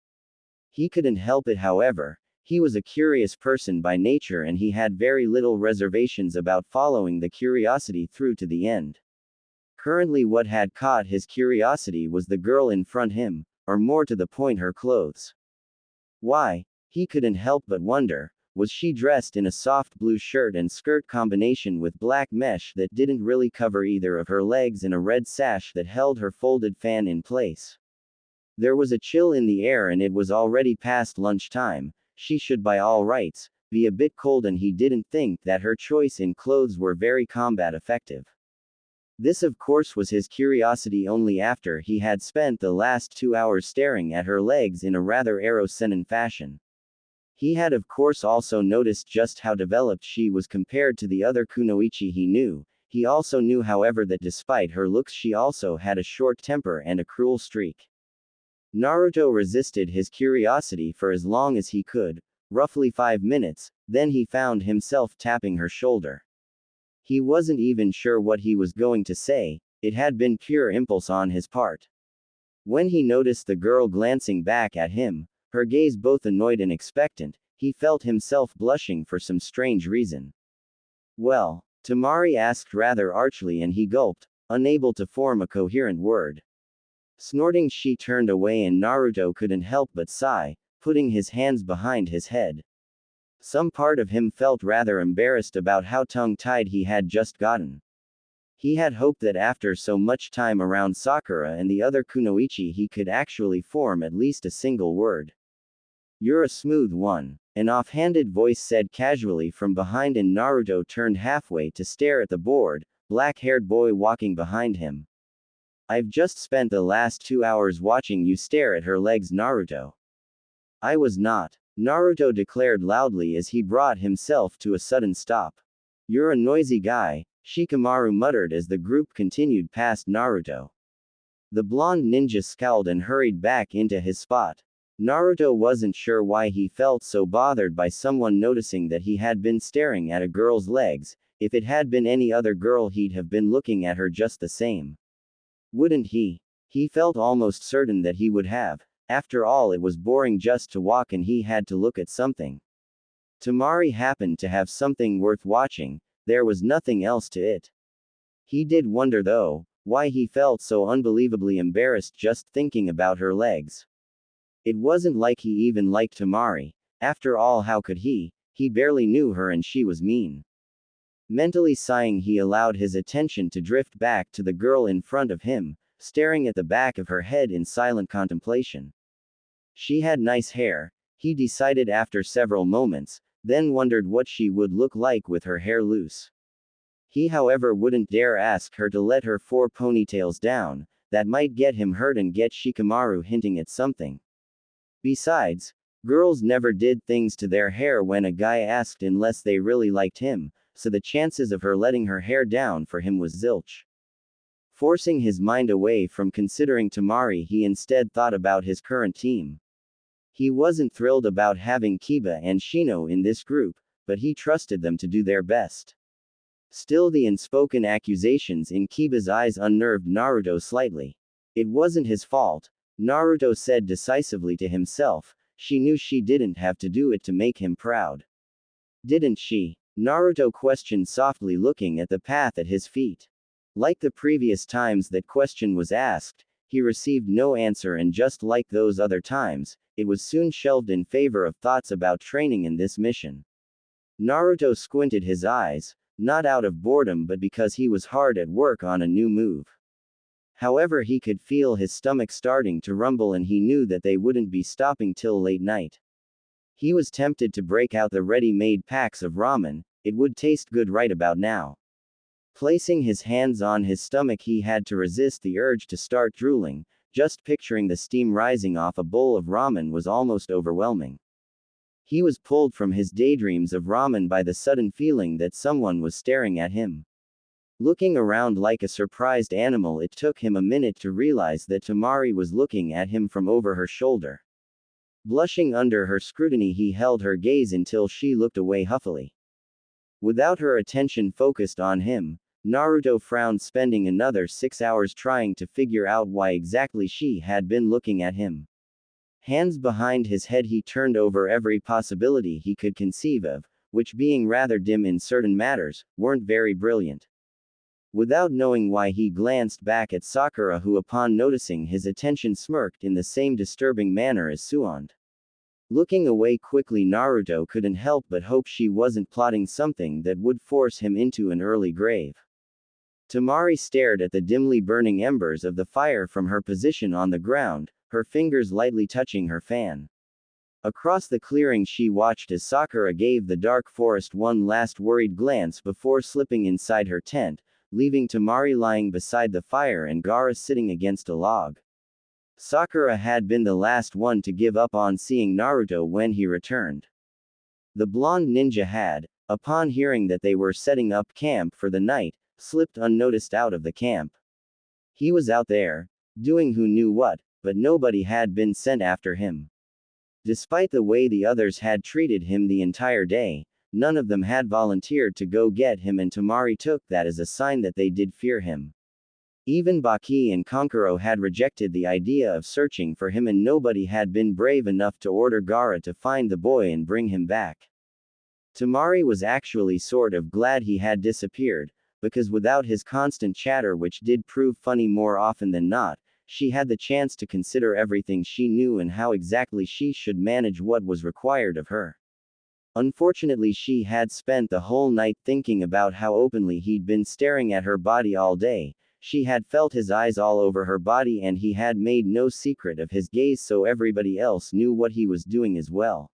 He couldn't help it however. He was a curious person by nature and he had very little reservations about following the curiosity through to the end. Currently what had caught his curiosity was the girl in front him, or more to the point her clothes. Why, he couldn't help but wonder, was she dressed in a soft blue shirt and skirt combination with black mesh that didn't really cover either of her legs and a red sash that held her folded fan in place. There was a chill in the air and it was already past lunchtime. She should by all rights be a bit cold and he didn't think that her choice in clothes were very combat effective. This of course was his curiosity only after he had spent the last 2 hours staring at her legs in a rather Eros-seinen fashion. He had of course also noticed just how developed she was compared to the other kunoichi he knew. He also knew however that despite her looks she also had a short temper and a cruel streak. Naruto resisted his curiosity for as long as he could, roughly 5 minutes, then he found himself tapping her shoulder. He wasn't even sure what he was going to say, it had been pure impulse on his part. When he noticed the girl glancing back at him, her gaze both annoyed and expectant, he felt himself blushing for some strange reason. Well? Temari asked rather archly and he gulped, unable to form a coherent word. Snorting she turned away and Naruto couldn't help but sigh, putting his hands behind his head. Some part of him felt rather embarrassed about how tongue-tied he had just gotten. He had hoped that after so much time around Sakura and the other kunoichi he could actually form at least a single word. You're a smooth one, an offhanded voice said casually from behind and Naruto turned halfway to stare at the bored, black-haired boy walking behind him. I've just spent the last 2 hours watching you stare at her legs, Naruto. I was not. Naruto declared loudly as he brought himself to a sudden stop. You're a noisy guy, Shikamaru muttered as the group continued past Naruto. The blonde ninja scowled and hurried back into his spot. Naruto wasn't sure why he felt so bothered by someone noticing that he had been staring at a girl's legs. If it had been any other girl he'd have been looking at her just the same. Wouldn't he? He felt almost certain that he would have. After all, it was boring just to walk and he had to look at something. Temari happened to have something worth watching, there was nothing else to it. He did wonder though, why he felt so unbelievably embarrassed just thinking about her legs. It wasn't like he even liked Temari. After all, how could he? He barely knew her and she was mean. Mentally sighing, he allowed his attention to drift back to the girl in front of him, staring at the back of her head in silent contemplation. She had nice hair, he decided after several moments, then wondered what she would look like with her hair loose. He however wouldn't dare ask her to let her 4 ponytails down, that might get him hurt and get Shikamaru hinting at something. Besides, girls never did things to their hair when a guy asked unless they really liked him, so the chances of her letting her hair down for him was zilch. Forcing his mind away from considering Temari, he instead thought about his current team. He wasn't thrilled about having Kiba and Shino in this group, but he trusted them to do their best. Still, the unspoken accusations in Kiba's eyes unnerved Naruto slightly. It wasn't his fault, Naruto said decisively to himself. She knew she didn't have to do it to make him proud. Didn't she? Naruto questioned softly, looking at the path at his feet. Like the previous times that question was asked, he received no answer, and just like those other times, it was soon shelved in favor of thoughts about training in this mission. Naruto squinted his eyes, not out of boredom but because he was hard at work on a new move. However, he could feel his stomach starting to rumble and he knew that they wouldn't be stopping till late night. He was tempted to break out the ready-made packs of ramen, it would taste good right about now. Placing his hands on his stomach, he had to resist the urge to start drooling. Just picturing the steam rising off a bowl of ramen was almost overwhelming. He was pulled from his daydreams of ramen by the sudden feeling that someone was staring at him. Looking around like a surprised animal, it took him a minute to realize that Temari was looking at him from over her shoulder. Blushing under her scrutiny, he held her gaze until she looked away huffily. Without her attention focused on him, Naruto frowned, spending another 6 hours trying to figure out why exactly she had been looking at him. Hands behind his head, he turned over every possibility he could conceive of, which, being rather dim in certain matters, weren't very brilliant. Without knowing why, he glanced back at Sakura, who upon noticing his attention smirked in the same disturbing manner as Suand. Looking away quickly, Naruto couldn't help but hope she wasn't plotting something that would force him into an early grave. Temari stared at the dimly burning embers of the fire from her position on the ground, her fingers lightly touching her fan. Across the clearing she watched as Sakura gave the dark forest one last worried glance before slipping inside her tent, leaving Temari lying beside the fire and Gara sitting against a log. Sakura had been the last one to give up on seeing Naruto when he returned. The blonde ninja had, upon hearing that they were setting up camp for the night, slipped unnoticed out of the camp. He was out there, doing who knew what, but nobody had been sent after him. Despite the way the others had treated him the entire day, none of them had volunteered to go get him, and Temari took that as a sign that they did fear him. Even Baki and Kankuro had rejected the idea of searching for him, and nobody had been brave enough to order Gara to find the boy and bring him back. Temari was actually sort of glad he had disappeared, because without his constant chatter, which did prove funny more often than not, she had the chance to consider everything she knew and how exactly she should manage what was required of her. Unfortunately, she had spent the whole night thinking about how openly he'd been staring at her body all day. She had felt his eyes all over her body, and he had made no secret of his gaze, so everybody else knew what he was doing as well.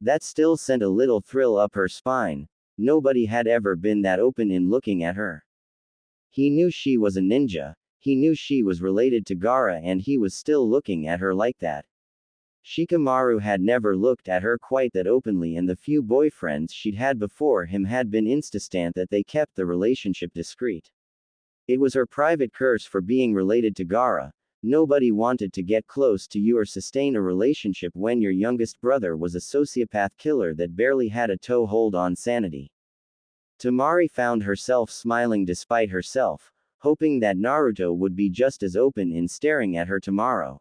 That still sent a little thrill up her spine. Nobody had ever been that open in looking at her. He knew she was a ninja, he knew she was related to Gara, and he was still looking at her like that. Shikamaru had never looked at her quite that openly, and the few boyfriends she'd had before him had been insistent that they kept the relationship discreet. It was her private curse for being related to Gara. Nobody wanted to get close to you or sustain a relationship when your youngest brother was a sociopath killer that barely had a toehold on sanity. Temari found herself smiling despite herself, hoping that Naruto would be just as open in staring at her tomorrow.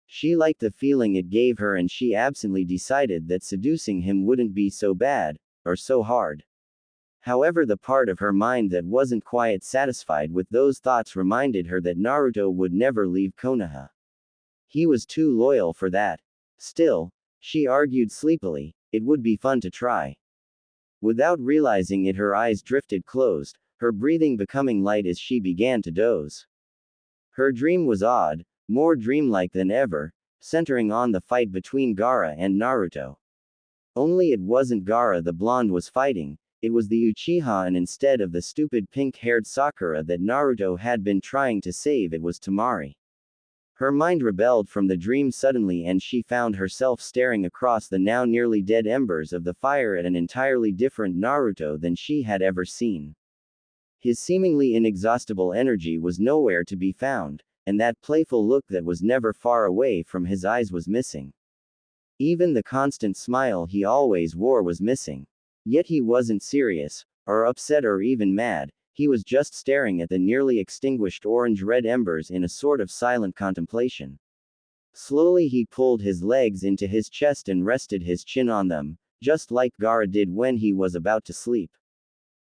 She liked the feeling it gave her, and she absently decided that seducing him wouldn't be so bad, or so hard. However, the part of her mind that wasn't quite satisfied with those thoughts reminded her that Naruto would never leave Konoha. He was too loyal for that. Still, she argued sleepily, it would be fun to try. Without realizing it, her eyes drifted closed, her breathing becoming light as she began to doze. Her dream was odd, more dreamlike than ever, centering on the fight between Gara and Naruto. Only it wasn't Gara the blonde was fighting, it was the Uchiha, and instead of the stupid pink-haired Sakura that Naruto had been trying to save, it was Temari. Her mind rebelled from the dream suddenly, and she found herself staring across the now nearly dead embers of the fire at an entirely different Naruto than she had ever seen. His seemingly inexhaustible energy was nowhere to be found, and that playful look that was never far away from his eyes was missing. Even the constant smile he always wore was missing. Yet he wasn't serious, or upset, or even mad. He was just staring at the nearly extinguished orange-red embers in a sort of silent contemplation. Slowly he pulled his legs into his chest and rested his chin on them, just like Gara did when he was about to sleep.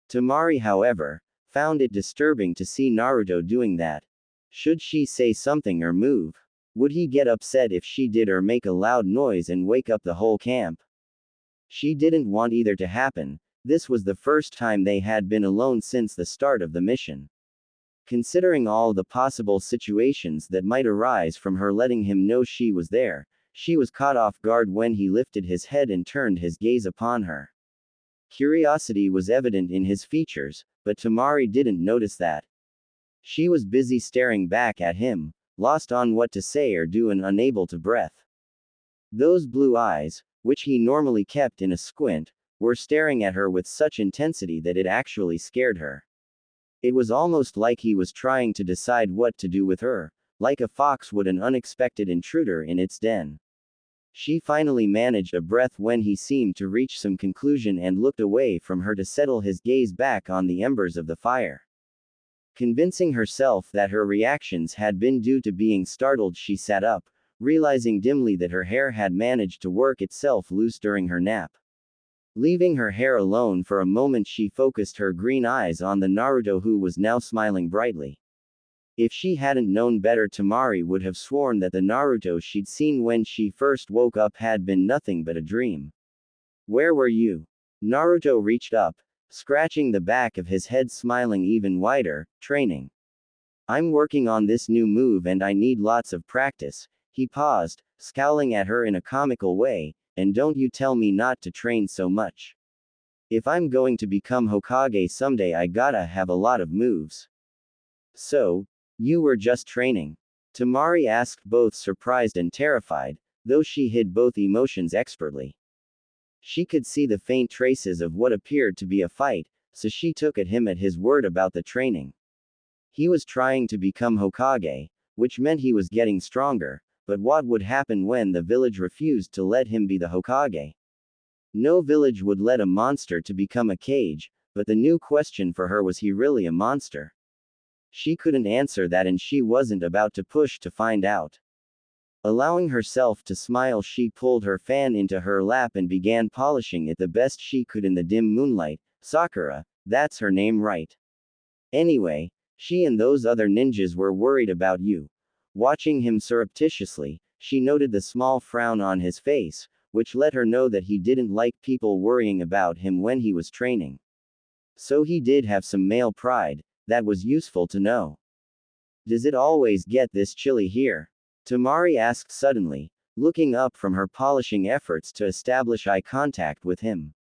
Temari, however, found it disturbing to see Naruto doing that. Should she say something or move? Would he get upset if she did or make a loud noise and wake up the whole camp? She didn't want either to happen. This was the first time they had been alone since the start of the mission. Considering all the possible situations that might arise from her letting him know she was there, she was caught off guard when he lifted his head and turned his gaze upon her. Curiosity was evident in his features, but Temari didn't notice that. She was busy staring back at him, lost on what to say or do and unable to breath. Those blue eyes, which he normally kept in a squint, were staring at her with such intensity that it actually scared her. It was almost like he was trying to decide what to do with her, like a fox would an unexpected intruder in its den. She finally managed a breath when he seemed to reach some conclusion and looked away from her to settle his gaze back on the embers of the fire. Convincing herself that her reactions had been due to being startled, she sat up, realizing dimly that her hair had managed to work itself loose during her nap. Leaving her hair alone for a moment, she focused her green eyes on the Naruto, who was now smiling brightly. If she hadn't known better, Temari would have sworn that the Naruto she'd seen when she first woke up had been nothing but a dream. Where were you? Naruto reached up, scratching the back of his head, smiling even wider. Training. I'm working on this new move and I need lots of practice. He paused, scowling at her in a comical way. And don't you tell me not to train so much. If I'm going to become Hokage someday, I gotta have a lot of moves. So, you were just training? Temari asked, both surprised and terrified, though she hid both emotions expertly. She could see the faint traces of what appeared to be a fight, so she took at him at his word about the training. He was trying to become Hokage, which meant he was getting stronger. But what would happen when the village refused to let him be the Hokage? No village would let a monster to become a Kage, but the new question for her was, he really a monster? She couldn't answer that, and she wasn't about to push to find out. Allowing herself to smile, she pulled her fan into her lap and began polishing it the best she could in the dim moonlight. Sakura, that's her name, right? Anyway, she and those other ninjas were worried about you. Watching him surreptitiously, she noted the small frown on his face, which let her know that he didn't like people worrying about him when he was training. So he did have some male pride. That was useful to know. Does it always get this chilly here? Temari asked suddenly, looking up from her polishing efforts to establish eye contact with him.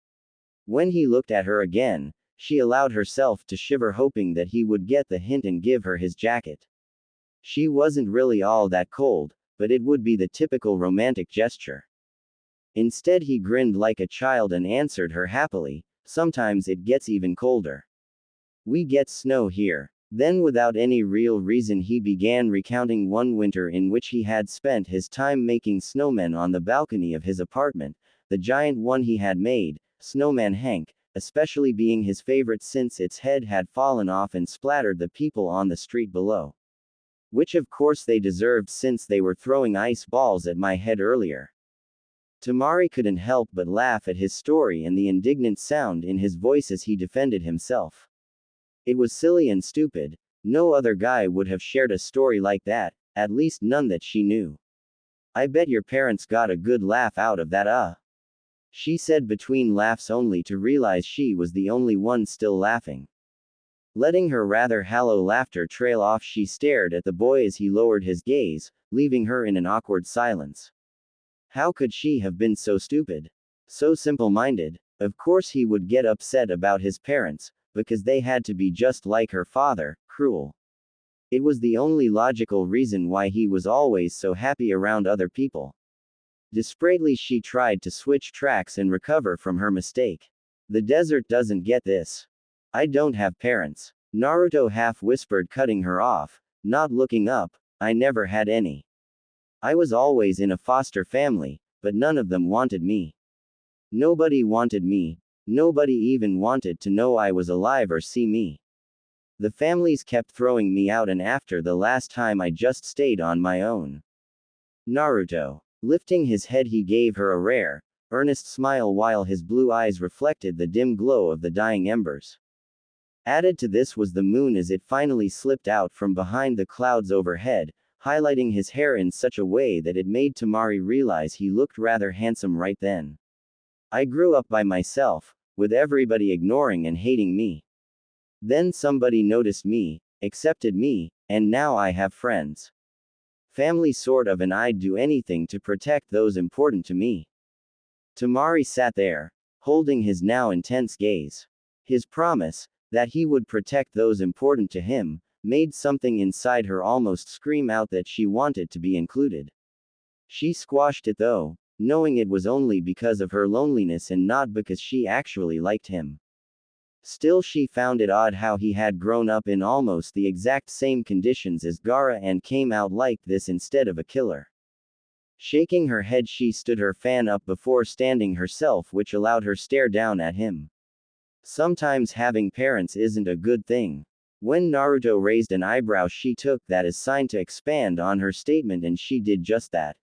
When he looked at her again, she allowed herself to shiver, hoping that he would get the hint and give her his jacket. She wasn't really all that cold, but it would be the typical romantic gesture. Instead, he grinned like a child and answered her happily, sometimes it gets even colder. We get snow here. Then, without any real reason, he began recounting one winter in which he had spent his time making snowmen on the balcony of his apartment, the giant one he had made, Snowman Hank, especially being his favorite since its head had fallen off and splattered the people on the street below. Which of course they deserved, since they were throwing ice balls at my head earlier. Temari couldn't help but laugh at his story and the indignant sound in his voice as he defended himself. It was silly and stupid. No other guy would have shared a story like that, at least none that she knew. I bet your parents got a good laugh out of that, she said between laughs, only to realize she was the only one still laughing. Letting her rather hollow laughter trail off, she stared at the boy as he lowered his gaze, leaving her in an awkward silence. How could she have been so stupid? So simple-minded? Of course he would get upset about his parents, because they had to be just like her father, cruel. It was the only logical reason why he was always so happy around other people. Desperately, she tried to switch tracks and recover from her mistake. The desert doesn't get this. I don't have parents. Naruto half whispered, cutting her off, not looking up. I never had any. I was always in a foster family, but none of them wanted me. Nobody wanted me. Nobody even wanted to know I was alive or see me. The families kept throwing me out, and after the last time I just stayed on my own. Naruto. Lifting his head, he gave her a rare, earnest smile while his blue eyes reflected the dim glow of the dying embers. Added to this was the moon as it finally slipped out from behind the clouds overhead, highlighting his hair in such a way that it made Temari realize he looked rather handsome right then. I grew up by myself, with everybody ignoring and hating me. Then somebody noticed me, accepted me, and now I have friends. Family sort of, and I'd do anything to protect those important to me. Temari sat there, holding his now intense gaze. His promise, that he would protect those important to him, made something inside her almost scream out that she wanted to be included. She squashed it though, knowing it was only because of her loneliness and not because she actually liked him. Still, she found it odd how he had grown up in almost the exact same conditions as Gara and came out like this instead of a killer. Shaking her head, she stood her fan up before standing herself, which allowed her stare down at him. Sometimes having parents isn't a good thing. When Naruto raised an eyebrow, she took that as sign to expand on her statement, and she did just that.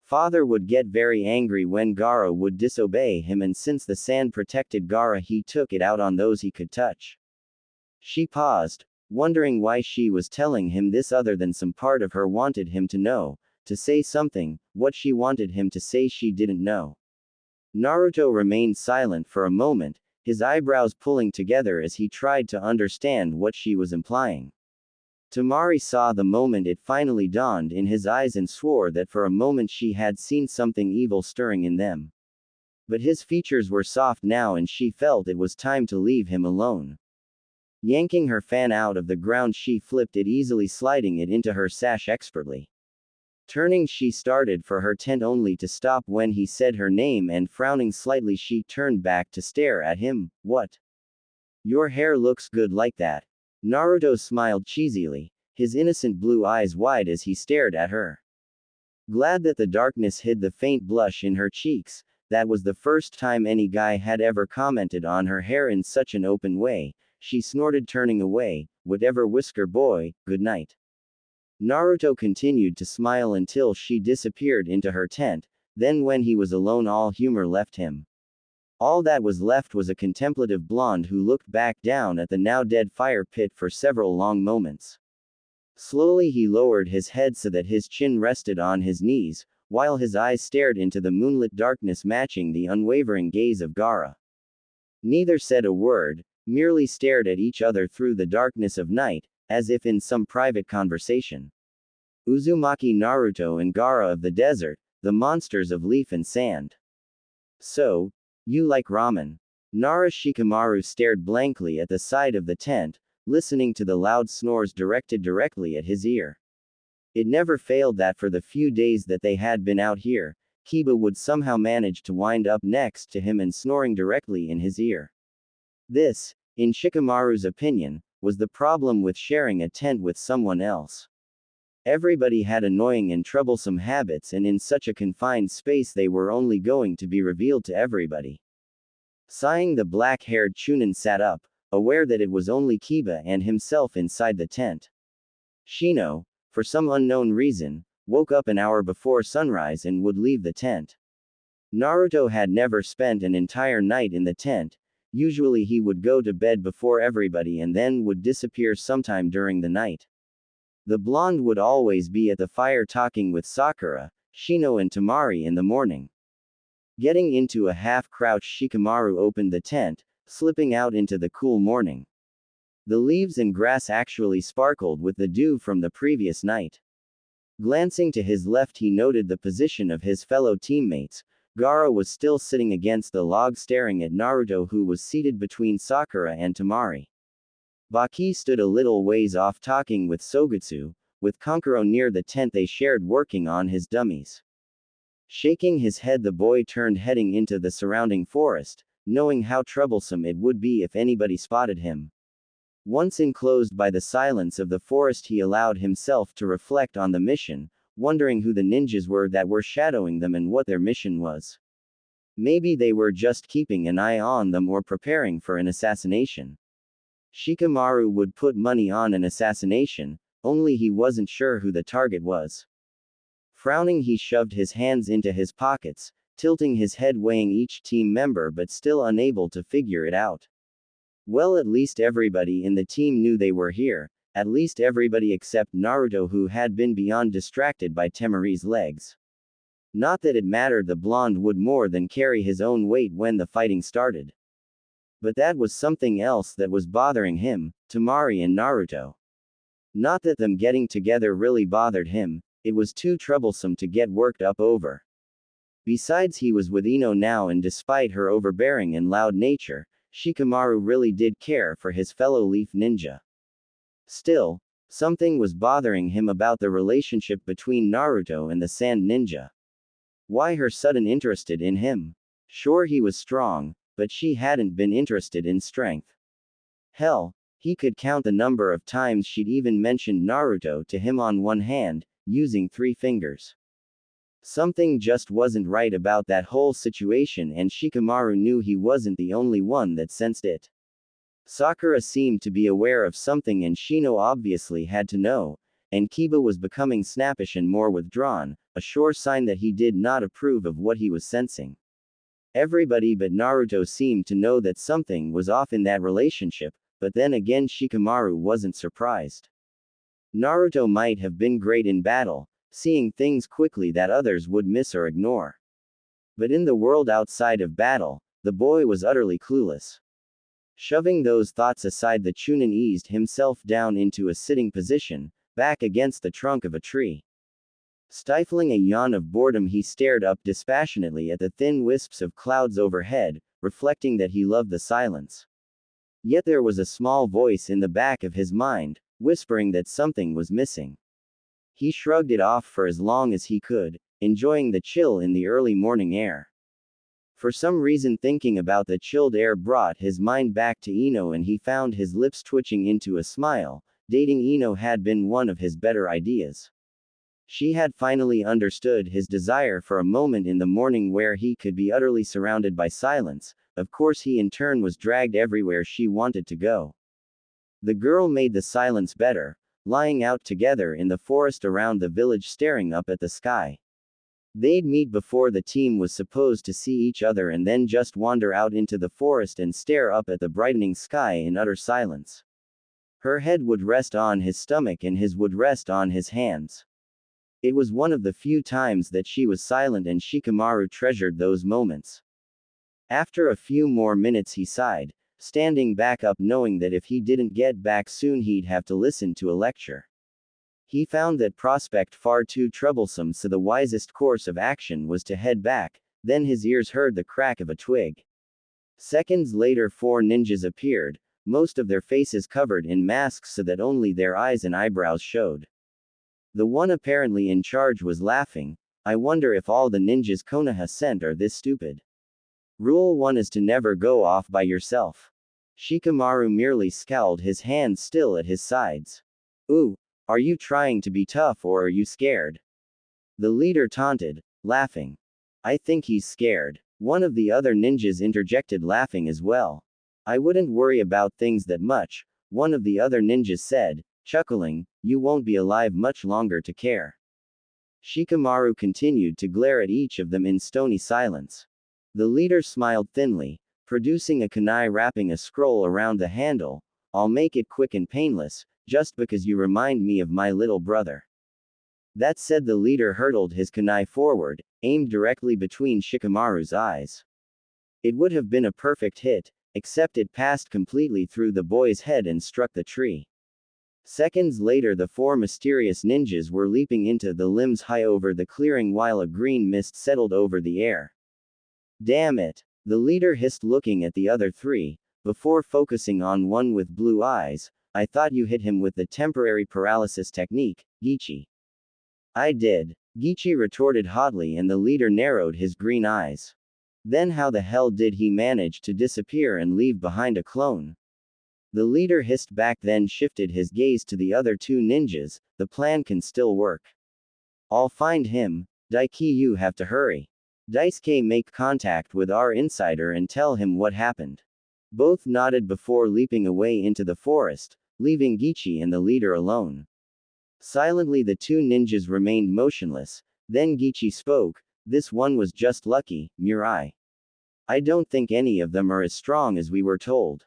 Father would get very angry when Gara would disobey him, and since the sand protected Gara, he took it out on those he could touch. She paused, wondering why she was telling him this other than some part of her wanted him to know, to say something, what she wanted him to say she didn't know. Naruto remained silent for a moment, his eyebrows pulling together as he tried to understand what she was implying. Temari saw the moment it finally dawned in his eyes and swore that for a moment she had seen something evil stirring in them. But his features were soft now, and she felt it was time to leave him alone. Yanking her fan out of the ground, she flipped it easily, sliding it into her sash expertly. Turning, she started for her tent, only to stop when he said her name, and frowning slightly, she turned back to stare at him. What? Your hair looks good like that. Naruto smiled cheesily, his innocent blue eyes wide as he stared at her. Glad that the darkness hid the faint blush in her cheeks, that was the first time any guy had ever commented on her hair in such an open way, she snorted, turning away. Whatever, Whisker Boy, good night. Naruto continued to smile until she disappeared into her tent, then when he was alone all humor left him. All that was left was a contemplative blonde who looked back down at the now dead fire pit for several long moments. Slowly he lowered his head so that his chin rested on his knees, while his eyes stared into the moonlit darkness, matching the unwavering gaze of Gara. Neither said a word, merely stared at each other through the darkness of night, as if in some private conversation. Uzumaki, Naruto, and Gara of the desert, the monsters of leaf and sand. So, you like ramen? Shikamaru stared blankly at the side of the tent, listening to the loud snores directed directly at his ear. It never failed that for the few days that they had been out here, Kiba would somehow manage to wind up next to him and snoring directly in his ear. This, in Shikamaru's opinion, was the problem with sharing a tent with someone else. Everybody had annoying and troublesome habits, and in such a confined space they were only going to be revealed to everybody. Sighing, the black-haired Chunin sat up, aware that it was only Kiba and himself inside the tent. Shino, for some unknown reason, woke up an hour before sunrise and would leave the tent. Naruto had never spent an entire night in the tent. Usually he would go to bed before everybody and then would disappear sometime during the night. The blonde would always be at the fire talking with Sakura, Shino, and Temari in the morning. Getting into a half-crouch, Shikamaru opened the tent, slipping out into the cool morning. The leaves and grass actually sparkled with the dew from the previous night. Glancing to his left, he noted the position of his fellow teammates. Gara was still sitting against the log staring at Naruto, who was seated between Sakura and Temari. Baki stood a little ways off talking with Sogutsu, with Kankuro near the tent they shared working on his dummies. Shaking his head, the boy turned, heading into the surrounding forest, knowing how troublesome it would be if anybody spotted him. Once enclosed by the silence of the forest, he allowed himself to reflect on the mission, wondering who the ninjas were that were shadowing them and what their mission was. Maybe they were just keeping an eye on them or preparing for an assassination. Shikamaru would put money on an assassination, only he wasn't sure who the target was. Frowning, he shoved his hands into his pockets, tilting his head, weighing each team member but still unable to figure it out. Well, at least everybody in the team knew they were here, at least everybody except Naruto, who had been beyond distracted by Temari's legs. Not that it mattered, the blonde would more than carry his own weight when the fighting started. But that was something else that was bothering him, Temari and Naruto. Not that them getting together really bothered him, it was too troublesome to get worked up over. Besides, he was with Ino now, and despite her overbearing and loud nature, Shikamaru really did care for his fellow Leaf Ninja. Still, something was bothering him about the relationship between Naruto and the Sand Ninja. Why her sudden interest in him? Sure, he was strong, but she hadn't been interested in strength. Hell, he could count the number of times she'd even mentioned Naruto to him on one hand, using 3 fingers. Something just wasn't right about that whole situation, and Shikamaru knew he wasn't the only one that sensed it. Sakura seemed to be aware of something, and Shino obviously had to know, and Kiba was becoming snappish and more withdrawn, a sure sign that he did not approve of what he was sensing. Everybody but Naruto seemed to know that something was off in that relationship, but then again Shikamaru wasn't surprised. Naruto might have been great in battle, seeing things quickly that others would miss or ignore. But in the world outside of battle, the boy was utterly clueless. Shoving those thoughts aside, the Chunin eased himself down into a sitting position, back against the trunk of a tree. Stifling a yawn of boredom, he stared up dispassionately at the thin wisps of clouds overhead, reflecting that he loved the silence. Yet there was a small voice in the back of his mind, whispering that something was missing. He shrugged it off for as long as he could, enjoying the chill in the early morning air. For some reason, thinking about the chilled air brought his mind back to Ino, and he found his lips twitching into a smile. Dating Ino had been one of his better ideas. She had finally understood his desire for a moment in the morning where he could be utterly surrounded by silence. Of course, he in turn was dragged everywhere she wanted to go. The girl made the silence better, lying out together in the forest around the village, staring up at the sky. They'd meet before the team was supposed to see each other, and then just wander out into the forest and stare up at the brightening sky in utter silence. Her head would rest on his stomach and his would rest on his hands. It was one of the few times that she was silent, and Shikamaru treasured those moments. After a few more minutes he sighed, standing back up, knowing that if he didn't get back soon he'd have to listen to a lecture. He found that prospect far too troublesome, so the wisest course of action was to head back. Then his ears heard the crack of a twig. Seconds later 4 ninjas appeared, most of their faces covered in masks so that only their eyes and eyebrows showed. The one apparently in charge was laughing. I wonder if all the ninjas Konoha sent are this stupid. Rule 1 is to never go off by yourself. Shikamaru merely scowled, his hands still at his sides. Ooh, are you trying to be tough or are you scared? The leader taunted, laughing. I think he's scared. One of the other ninjas interjected, laughing as well. I wouldn't worry about things that much, one of the other ninjas said, chuckling. You won't be alive much longer to care. Shikamaru continued to glare at each of them in stony silence. The leader smiled thinly, producing a kunai wrapping a scroll around the handle. I'll make it quick and painless, just because you remind me of my little brother. That said, the leader hurtled his kunai forward, aimed directly between Shikamaru's eyes. It would have been a perfect hit, except it passed completely through the boy's head and struck the tree. Seconds later, the 4 mysterious ninjas were leaping into the limbs high over the clearing while a green mist settled over the air. Damn it! The leader hissed, looking at the other 3, before focusing on one with blue eyes. I thought you hit him with the temporary paralysis technique, Gichi. I did, Gichi retorted hotly, and the leader narrowed his green eyes. Then how the hell did he manage to disappear and leave behind a clone? The leader hissed back, then shifted his gaze to the other 2 ninjas. The plan can still work. I'll find him. Daiki, you have to hurry. Daisuke, make contact with our insider and tell him what happened. Both nodded before leaping away into the forest, leaving Gichi and the leader alone. Silently the 2 ninjas remained motionless. Then Gichi spoke. This one was just lucky, Mirai. I don't think any of them are as strong as we were told.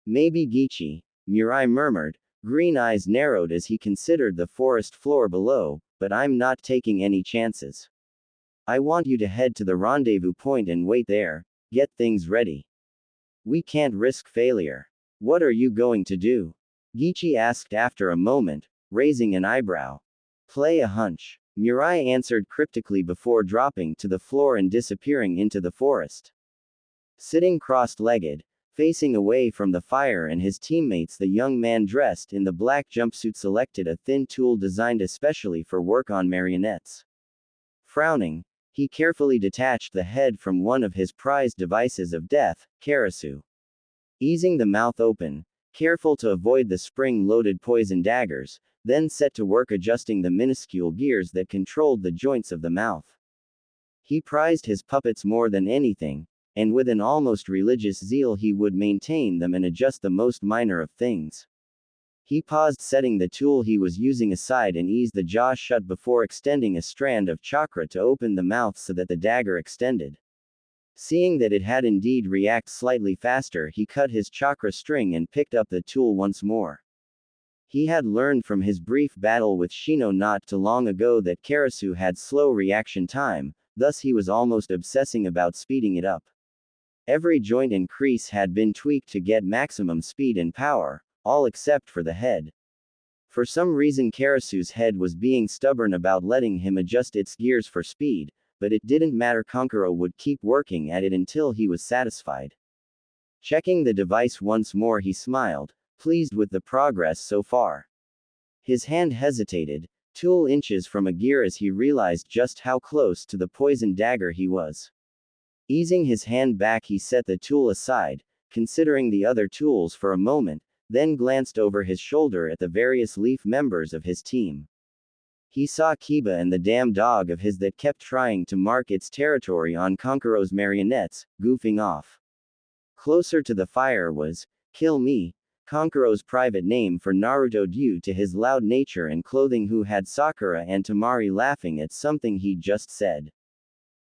Maybe Gichi, Mirai murmured, Green eyes narrowed as he considered the forest floor below, but I'm not taking any chances. I want you to head to the rendezvous point and wait there, get things ready. We can't risk failure. What are you going to do? Gichi asked after a moment, raising an eyebrow. Play a hunch. Mirai answered cryptically before dropping to the floor and disappearing into the forest. Sitting cross-legged, facing away from the fire and his teammates, the young man dressed in the black jumpsuit selected a thin tool designed especially for work on marionettes. Frowning, he carefully detached the head from one of his prized devices of death, Karasu. Easing the mouth open, careful to avoid the spring-loaded poison daggers, then set to work adjusting the minuscule gears that controlled the joints of the mouth. He prized his puppets more than anything, and with an almost religious zeal he would maintain them and adjust the most minor of things. He paused, setting the tool he was using aside, and eased the jaw shut before extending a strand of chakra to open the mouth so that the dagger extended. Seeing that it had indeed reacted slightly faster, he cut his chakra string and picked up the tool once more. He had learned from his brief battle with Shino not too long ago that Karasu had slow reaction time, thus he was almost obsessing about speeding it up. Every joint and crease had been tweaked to get maximum speed and power, all except for the head. For some reason Karasu's head was being stubborn about letting him adjust its gears for speed, but it didn't matter. Kankuro would keep working at it until he was satisfied. Checking the device once more, he smiled, pleased with the progress so far. His hand hesitated, 2 inches from a gear as he realized just how close to the poison dagger he was. Easing his hand back, he set the tool aside, considering the other tools for a moment, then glanced over his shoulder at the various leaf members of his team. He saw Kiba and the damn dog of his that kept trying to mark its territory on Kankuro's marionettes, goofing off. Closer to the fire was, Kill Me, Kankuro's private name for Naruto due to his loud nature and clothing, who had Sakura and Temari laughing at something he'd just said.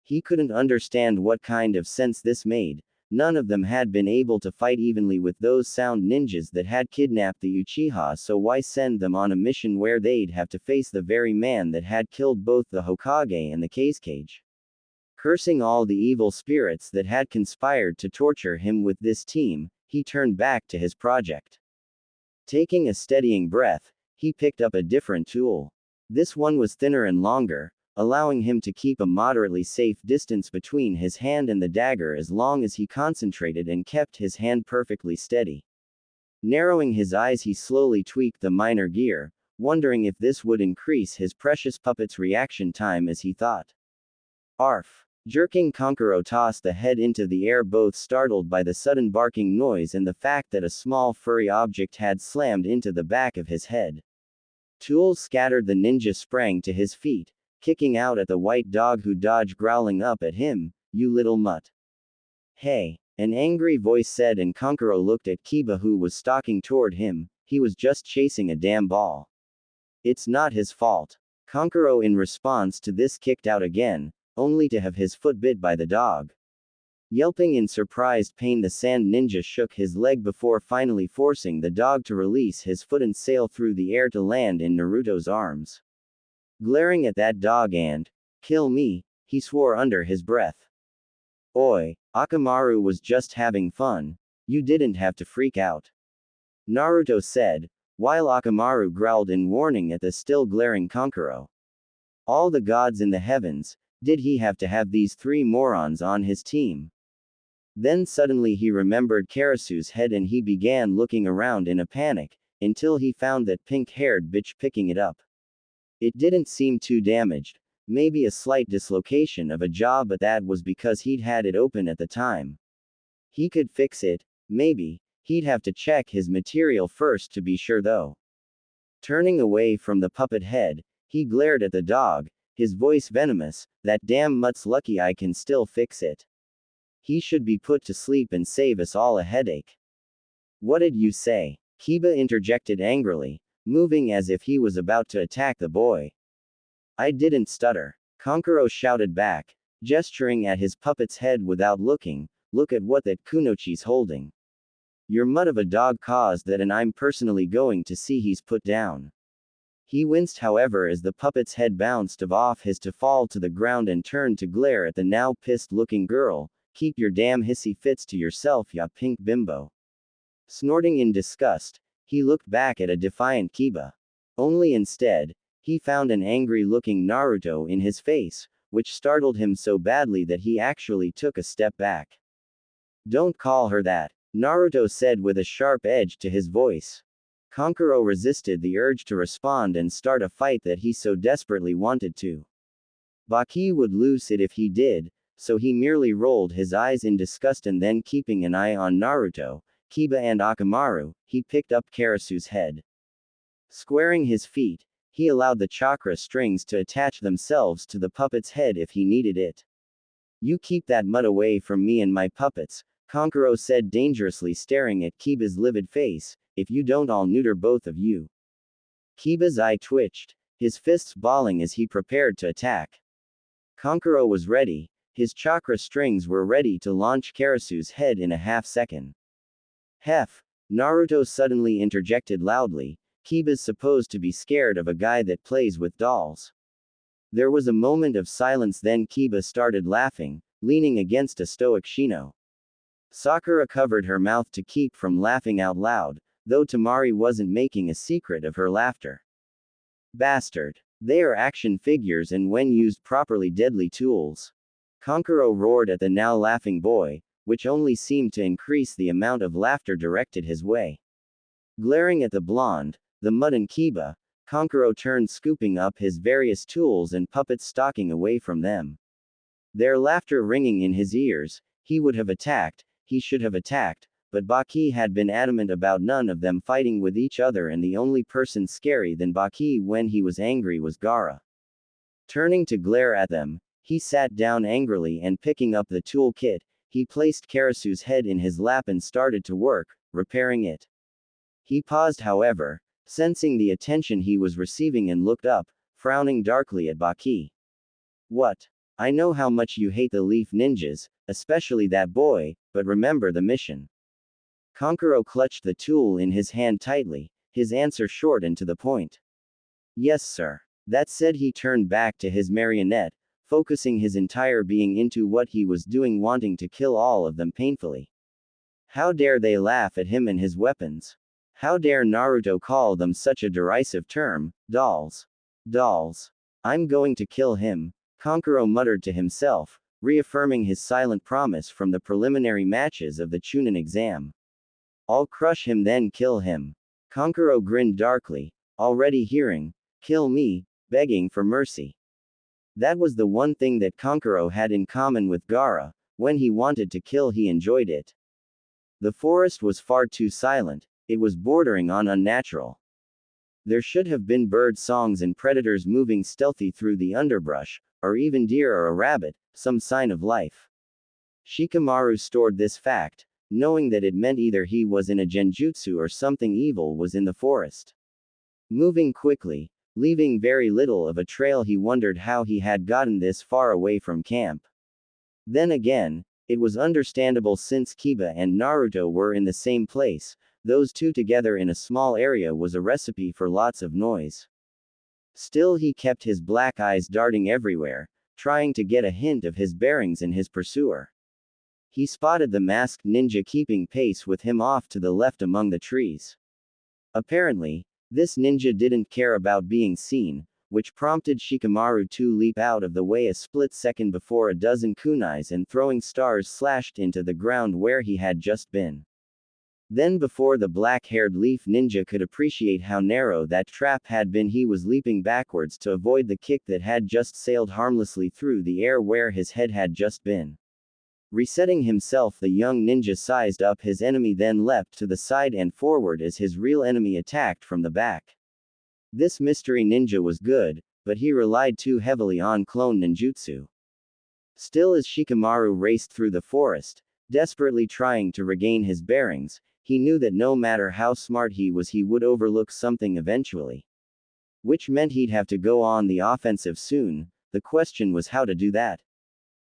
He couldn't understand what kind of sense this made. None of them had been able to fight evenly with those sound ninjas that had kidnapped the Uchiha, so why send them on a mission where they'd have to face the very man that had killed both the Hokage and the Kazekage? Cursing all the evil spirits that had conspired to torture him with this team, he turned back to his project. Taking a steadying breath, he picked up a different tool. This one was thinner and longer, allowing him to keep a moderately safe distance between his hand and the dagger as long as he concentrated and kept his hand perfectly steady. Narrowing his eyes, he slowly tweaked the minor gear, wondering if this would increase his precious puppet's reaction time as he thought. Arf! Jerking, Kankuro tossed the head into the air, both startled by the sudden barking noise and the fact that a small furry object had slammed into the back of his head. Tools scattered, the ninja sprang to his feet, kicking out at the white dog who dodged, growling up at him, "You little mutt." "Hey," an angry voice said, and Kankuro looked at Kiba, who was stalking toward him. He was just chasing a damn ball. It's not his fault. Kankuro in response to this kicked out again, only to have his foot bit by the dog. Yelping in surprised pain, the sand ninja shook his leg before finally forcing the dog to release his foot and sail through the air to land in Naruto's arms. Glaring at that dog and, "Kill me," he swore under his breath. "Oi, Akamaru was just having fun. You didn't have to freak out," Naruto said, while Akamaru growled in warning at the still glaring Kankuro. All the gods in the heavens, did he have to have these 3 morons on his team? Then suddenly he remembered Karasu's head and he began looking around in a panic, until he found that pink-haired bitch picking it up. It didn't seem too damaged, maybe a slight dislocation of a jaw, but that was because he'd had it open at the time. He could fix it, maybe. He'd have to check his material first to be sure though. Turning away from the puppet head, he glared at the dog, his voice venomous, "That damn mutt's lucky I can still fix it. He should be put to sleep and save us all a headache." "What did you say?" Kiba interjected angrily, moving as if he was about to attack the boy. "I didn't stutter," Kankuro shouted back, gesturing at his puppet's head without looking. "Look at what that Kunoichi's holding." Your mutt of a dog caused that, and I'm personally going to see he's put down. He winced, however, as the puppet's head bounced off his to fall to the ground and turned to glare at the now pissed-looking girl. Keep your damn hissy fits to yourself, ya pink bimbo. Snorting in disgust, he looked back at a defiant Kiba. Only instead, he found an angry-looking Naruto in his face, which startled him so badly that he actually took a step back. Don't call her that, Naruto said with a sharp edge to his voice. Kankuro resisted the urge to respond and start a fight that he so desperately wanted to. Baki would lose it if he did, so he merely rolled his eyes in disgust and then, keeping an eye on Naruto, Kiba and Akamaru, he picked up Karasu's head. Squaring his feet, he allowed the chakra strings to attach themselves to the puppet's head if he needed it. You keep that mud away from me and my puppets, Kankuro said dangerously, staring at Kiba's livid face. If you don't, I'll neuter both of you. Kiba's eye twitched, his fists balling as he prepared to attack. Kankuro was ready, his chakra strings were ready to launch Karasu's head in a half-second. Hef, Naruto suddenly interjected loudly, Kiba's supposed to be scared of a guy that plays with dolls. There was a moment of silence, then Kiba started laughing, leaning against a stoic Shino. Sakura covered her mouth to keep from laughing out loud, though Temari wasn't making a secret of her laughter. Bastard. They are action figures and when used properly deadly tools. Kankuro roared at the now laughing boy, which only seemed to increase the amount of laughter directed his way. Glaring at the blonde, the mud and Kiba, Kankuro turned, scooping up his various tools and puppets, stalking away from them. Their laughter ringing in his ears, he would have attacked, he should have attacked, but Baki had been adamant about none of them fighting with each other, and the only person scary than Baki when he was angry was Gara. Turning to glare at them, he sat down angrily and picking up the tool kit, he placed Karasu's head in his lap and started to work, repairing it. He paused, however, sensing the attention he was receiving, and looked up, frowning darkly at Baki. What? I know how much you hate the Leaf Ninjas, especially that boy, but remember the mission. Kankuro clutched the tool in his hand tightly, his answer short and to the point. Yes, sir. That said, he turned back to his marionette, focusing his entire being into what he was doing, wanting to kill all of them painfully. How dare they laugh at him and his weapons? How dare Naruto call them such a derisive term, dolls? Dolls. I'm going to kill him, Kankuro muttered to himself, reaffirming his silent promise from the preliminary matches of the Chunin exam. I'll crush him then kill him. Kankuro grinned darkly, already hearing, kill me, begging for mercy. That was the one thing that Kankuro had in common with Gara, when he wanted to kill he enjoyed it. The forest was far too silent, it was bordering on unnatural. There should have been bird songs and predators moving stealthy through the underbrush, or even deer or a rabbit, some sign of life. Shikamaru stored this fact, knowing that it meant either he was in a genjutsu or something evil was in the forest. Moving quickly, leaving very little of a trail, he wondered how he had gotten this far away from camp. Then again, it was understandable since Kiba and Naruto were in the same place, those two together in a small area was a recipe for lots of noise. Still, he kept his black eyes darting everywhere, trying to get a hint of his bearings and his pursuer. He spotted the masked ninja keeping pace with him off to the left among the trees. Apparently, this ninja didn't care about being seen, which prompted Shikamaru to leap out of the way a split second before a dozen kunais and throwing stars slashed into the ground where he had just been. Then, before the black-haired leaf ninja could appreciate how narrow that trap had been, he was leaping backwards to avoid the kick that had just sailed harmlessly through the air where his head had just been. Resetting himself, the young ninja sized up his enemy, then leapt to the side and forward as his real enemy attacked from the back. This mystery ninja was good, but he relied too heavily on clone ninjutsu. Still, as Shikamaru raced through the forest, desperately trying to regain his bearings, he knew that no matter how smart he was, he would overlook something eventually. Which meant he'd have to go on the offensive soon. The question was how to do that.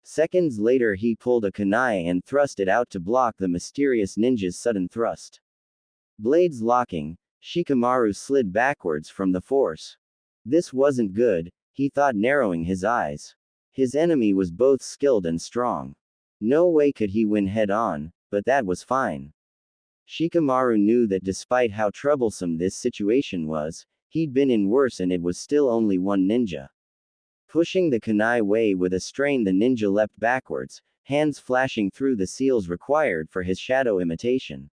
Seconds later he pulled a kunai and thrust it out to block the mysterious ninja's sudden thrust. Blades locking, Shikamaru slid backwards from the force. This wasn't good, he thought, narrowing his eyes. His enemy was both skilled and strong. No way could he win head-on, but that was fine. Shikamaru knew that despite how troublesome this situation was, he'd been in worse and it was still only one ninja. Pushing the kunai away with a strain, the ninja leapt backwards, hands flashing through the seals required for his shadow imitation.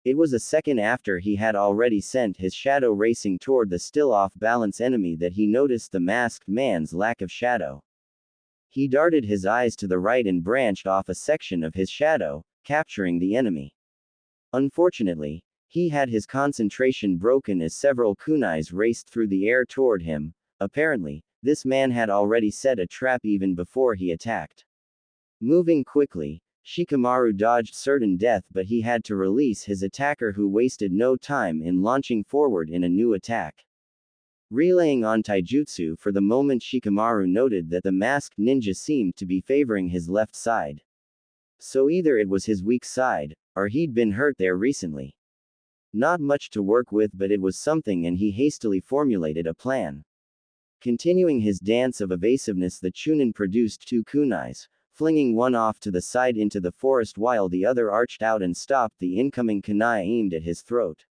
It was a second after he had already sent his shadow racing toward the still off-balance enemy that he noticed the masked man's lack of shadow. He darted his eyes to the right and branched off a section of his shadow, capturing the enemy. Unfortunately, he had his concentration broken as several kunais raced through the air toward him. Apparently, this man had already set a trap even before he attacked. Moving quickly, Shikamaru dodged certain death, but he had to release his attacker, who wasted no time in launching forward in a new attack. Relaying on taijutsu for the moment, Shikamaru noted that the masked ninja seemed to be favoring his left side. So either it was his weak side, or he'd been hurt there recently. Not much to work with, but it was something, and he hastily formulated a plan. Continuing his dance of evasiveness, the Chunin produced two kunais, flinging one off to the side into the forest while the other arched out and stopped the incoming kunai aimed at his throat.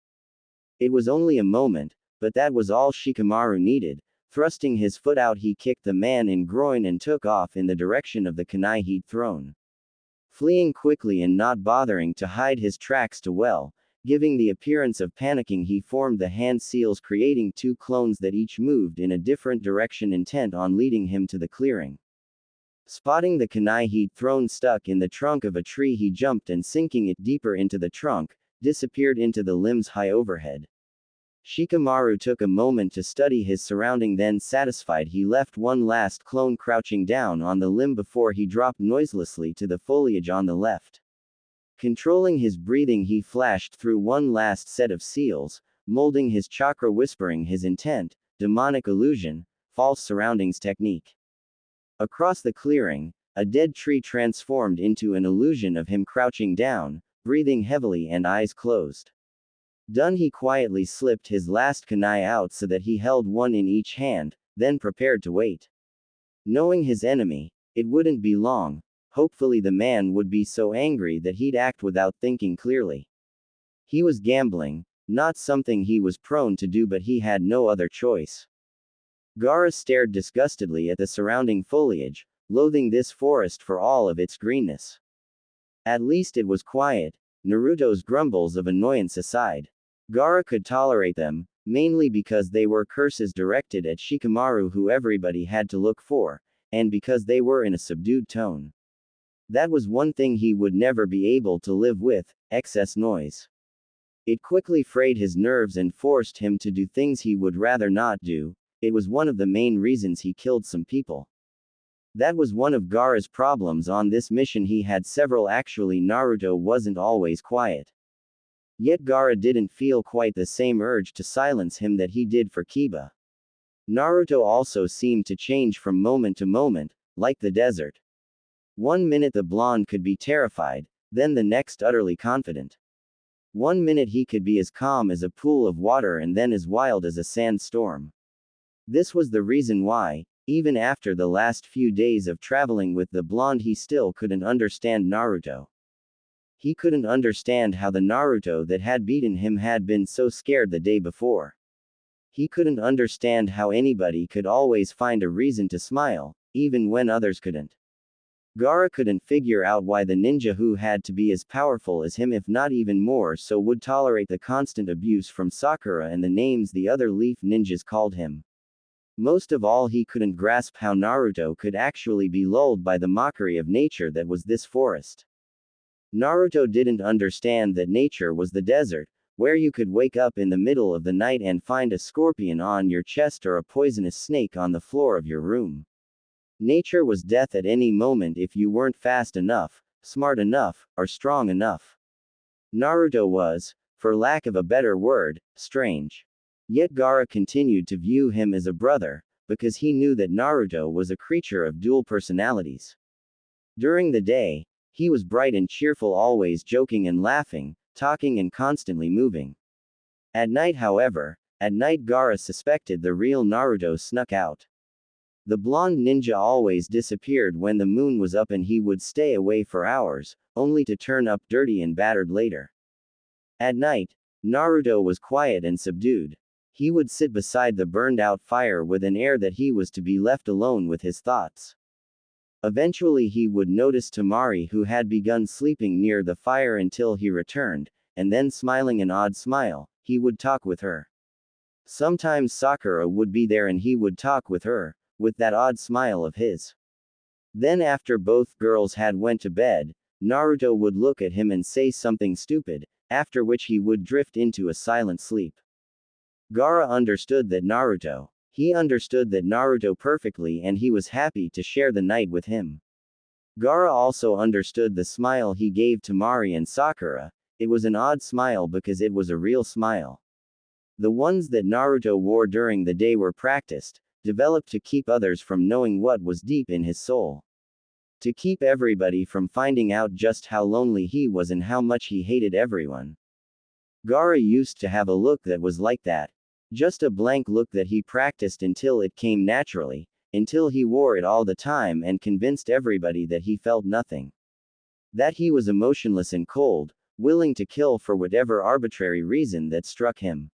It was only a moment, but that was all Shikamaru needed. Thrusting his foot out, he kicked the man in groin and took off in the direction of the kunai he'd thrown. Fleeing quickly and not bothering to hide his tracks too well, giving the appearance of panicking, he formed the hand seals, creating two clones that each moved in a different direction, intent on leading him to the clearing. Spotting the kunai he'd thrown stuck in the trunk of a tree, he jumped and, sinking it deeper into the trunk, disappeared into the limbs high overhead. Shikamaru took a moment to study his surrounding, then satisfied, he left one last clone crouching down on the limb before he dropped noiselessly to the foliage on the left. Controlling his breathing, he flashed through one last set of seals, molding his chakra, whispering his intent: demonic illusion, false surroundings technique. Across the clearing, a dead tree transformed into an illusion of him crouching down, breathing heavily and eyes closed. Done, he quietly slipped his last kunai out so that he held one in each hand, then prepared to wait. Knowing his enemy, it wouldn't be long. Hopefully the man would be so angry that he'd act without thinking clearly. He was gambling, not something he was prone to do, but he had no other choice. Gara stared disgustedly at the surrounding foliage, loathing this forest for all of its greenness. At least it was quiet, Naruto's grumbles of annoyance aside. Gara could tolerate them, mainly because they were curses directed at Shikamaru who everybody had to look for, and because they were in a subdued tone. That was one thing he would never be able to live with: excess noise. It quickly frayed his nerves and forced him to do things he would rather not do. It was one of the main reasons he killed some people. That was one of Gara's problems on this mission. He had several. Actually, Naruto wasn't always quiet. Yet Gara didn't feel quite the same urge to silence him that he did for Kiba. Naruto also seemed to change from moment to moment, like the desert. One minute the blonde could be terrified, then the next utterly confident. One minute he could be as calm as a pool of water and then as wild as a sandstorm. This was the reason why, even after the last few days of traveling with the blonde, he still couldn't understand Naruto. He couldn't understand how the Naruto that had beaten him had been so scared the day before. He couldn't understand how anybody could always find a reason to smile, even when others couldn't. Gara couldn't figure out why the ninja who had to be as powerful as him, if not even more so, would tolerate the constant abuse from Sakura and the names the other leaf ninjas called him. Most of all, he couldn't grasp how Naruto could actually be lulled by the mockery of nature that was this forest. Naruto didn't understand that nature was the desert, where you could wake up in the middle of the night and find a scorpion on your chest or a poisonous snake on the floor of your room. Nature was death at any moment if you weren't fast enough, smart enough, or strong enough. Naruto was, for lack of a better word, strange. Yet Gara continued to view him as a brother, because he knew that Naruto was a creature of dual personalities. During the day, he was bright and cheerful, always joking and laughing, talking and constantly moving. At night, however, Gara suspected the real Naruto snuck out. The blonde ninja always disappeared when the moon was up and he would stay away for hours, only to turn up dirty and battered later. At night, Naruto was quiet and subdued. He would sit beside the burned-out fire with an air that he was to be left alone with his thoughts. Eventually he would notice Temari, who had begun sleeping near the fire until he returned, and then, smiling an odd smile, he would talk with her. Sometimes Sakura would be there and he would talk with her, with that odd smile of his. Then after both girls had went to bed, Naruto would look at him and say something stupid, after which he would drift into a silent sleep. Gara understood that Naruto. He understood that Naruto perfectly and he was happy to share the night with him. Gara also understood the smile he gave to Mari and Sakura. It was an odd smile because it was a real smile. The ones that Naruto wore during the day were practiced, developed to keep others from knowing what was deep in his soul. To keep everybody from finding out just how lonely he was and how much he hated everyone. Gara used to have a look that was like that. Just a blank look that he practiced until it came naturally, until he wore it all the time and convinced everybody that he felt nothing. That he was emotionless and cold, willing to kill for whatever arbitrary reason that struck him.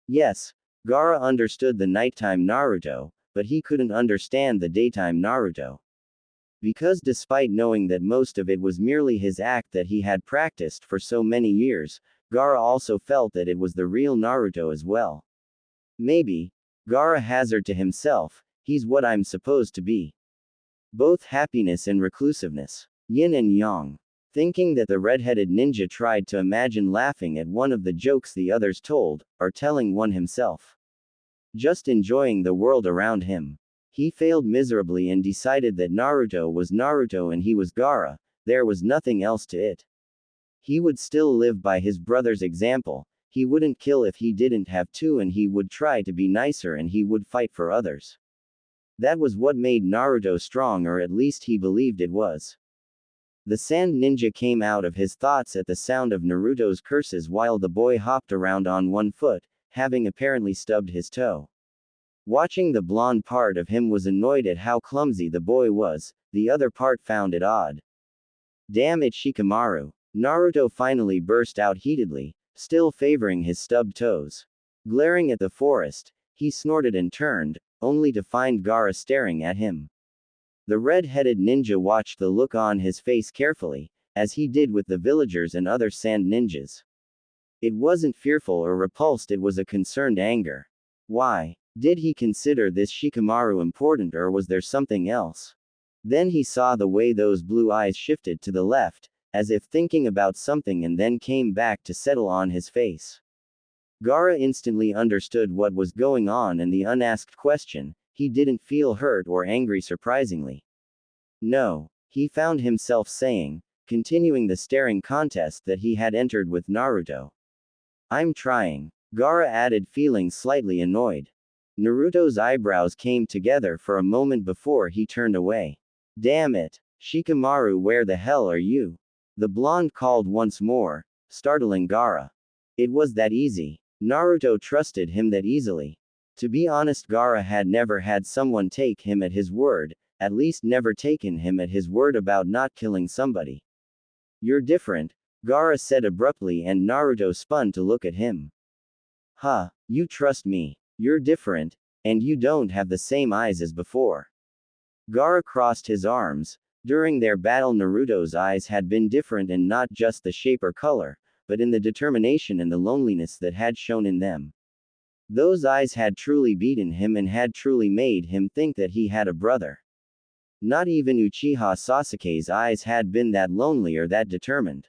Yes, Gara understood the nighttime Naruto, but he couldn't understand the daytime Naruto. Because despite knowing that most of it was merely his act that he had practiced for so many years, Gara also felt that it was the real Naruto as well. Maybe, Gara hazarded to himself, he's what I'm supposed to be. Both happiness and reclusiveness. Yin and yang. Thinking that the red-headed ninja tried to imagine laughing at one of the jokes the others told, or telling one himself. Just enjoying the world around him. He failed miserably and decided that Naruto was Naruto and he was Gara, there was nothing else to it. He would still live by his brother's example. He wouldn't kill if he didn't have to and he would try to be nicer and he would fight for others. That was what made Naruto strong, or at least he believed it was. The sand ninja came out of his thoughts at the sound of Naruto's curses while the boy hopped around on one foot, having apparently stubbed his toe. Watching the blonde part of him was annoyed at how clumsy the boy was, the other part found it odd. Damn it, Shikamaru. Naruto finally burst out heatedly, still favoring his stubbed toes. Glaring at the forest, he snorted and turned, only to find Gara staring at him. The red-headed ninja watched the look on his face carefully, as he did with the villagers and other sand ninjas. It wasn't fearful or repulsed, it was a concerned anger. Why? Did he consider this Shikamaru important, or was there something else? Then he saw the way those blue eyes shifted to the left, as if thinking about something, and then came back to settle on his face. Gara instantly understood what was going on and the unasked question. He didn't feel hurt or angry, surprisingly. No, he found himself saying, continuing the staring contest that he had entered with Naruto. I'm trying. Gara added, feeling slightly annoyed. Naruto's eyebrows came together for a moment before he turned away. Damn it. Shikamaru, where the hell are you? The blonde called once more, startling Gara. It was that easy. Naruto trusted him that easily. To be honest, Gara had never had someone take him at his word, at least never taken him at his word about not killing somebody. You're different, Gara said abruptly, and Naruto spun to look at him. Huh, you trust me. You're different, and you don't have the same eyes as before. Gara crossed his arms. During their battle, Naruto's eyes had been different, and not just the shape or color, but in the determination and the loneliness that had shown in them. Those eyes had truly beaten him and had truly made him think that he had a brother. Not even Uchiha Sasuke's eyes had been that lonely or that determined.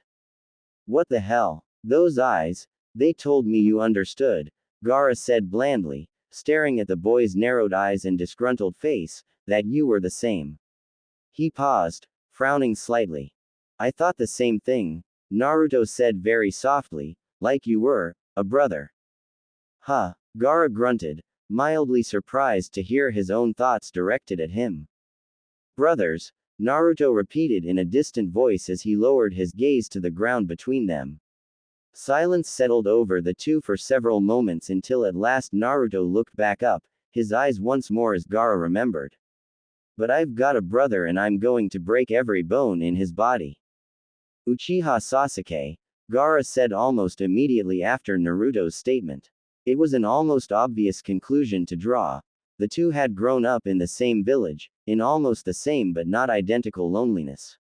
What the hell? Those eyes, they told me you understood, Gara said blandly, staring at the boy's narrowed eyes and disgruntled face, that you were the same. He paused, frowning slightly. I thought the same thing, Naruto said very softly, like you were a brother. Huh, Gara grunted, mildly surprised to hear his own thoughts directed at him. Brothers, Naruto repeated in a distant voice as he lowered his gaze to the ground between them. Silence settled over the two for several moments until at last Naruto looked back up, his eyes once more as Gara remembered. But I've got a brother and I'm going to break every bone in his body. Uchiha Sasuke, Gara said almost immediately after Naruto's statement. It was an almost obvious conclusion to draw. The two had grown up in the same village, in almost the same but not identical loneliness.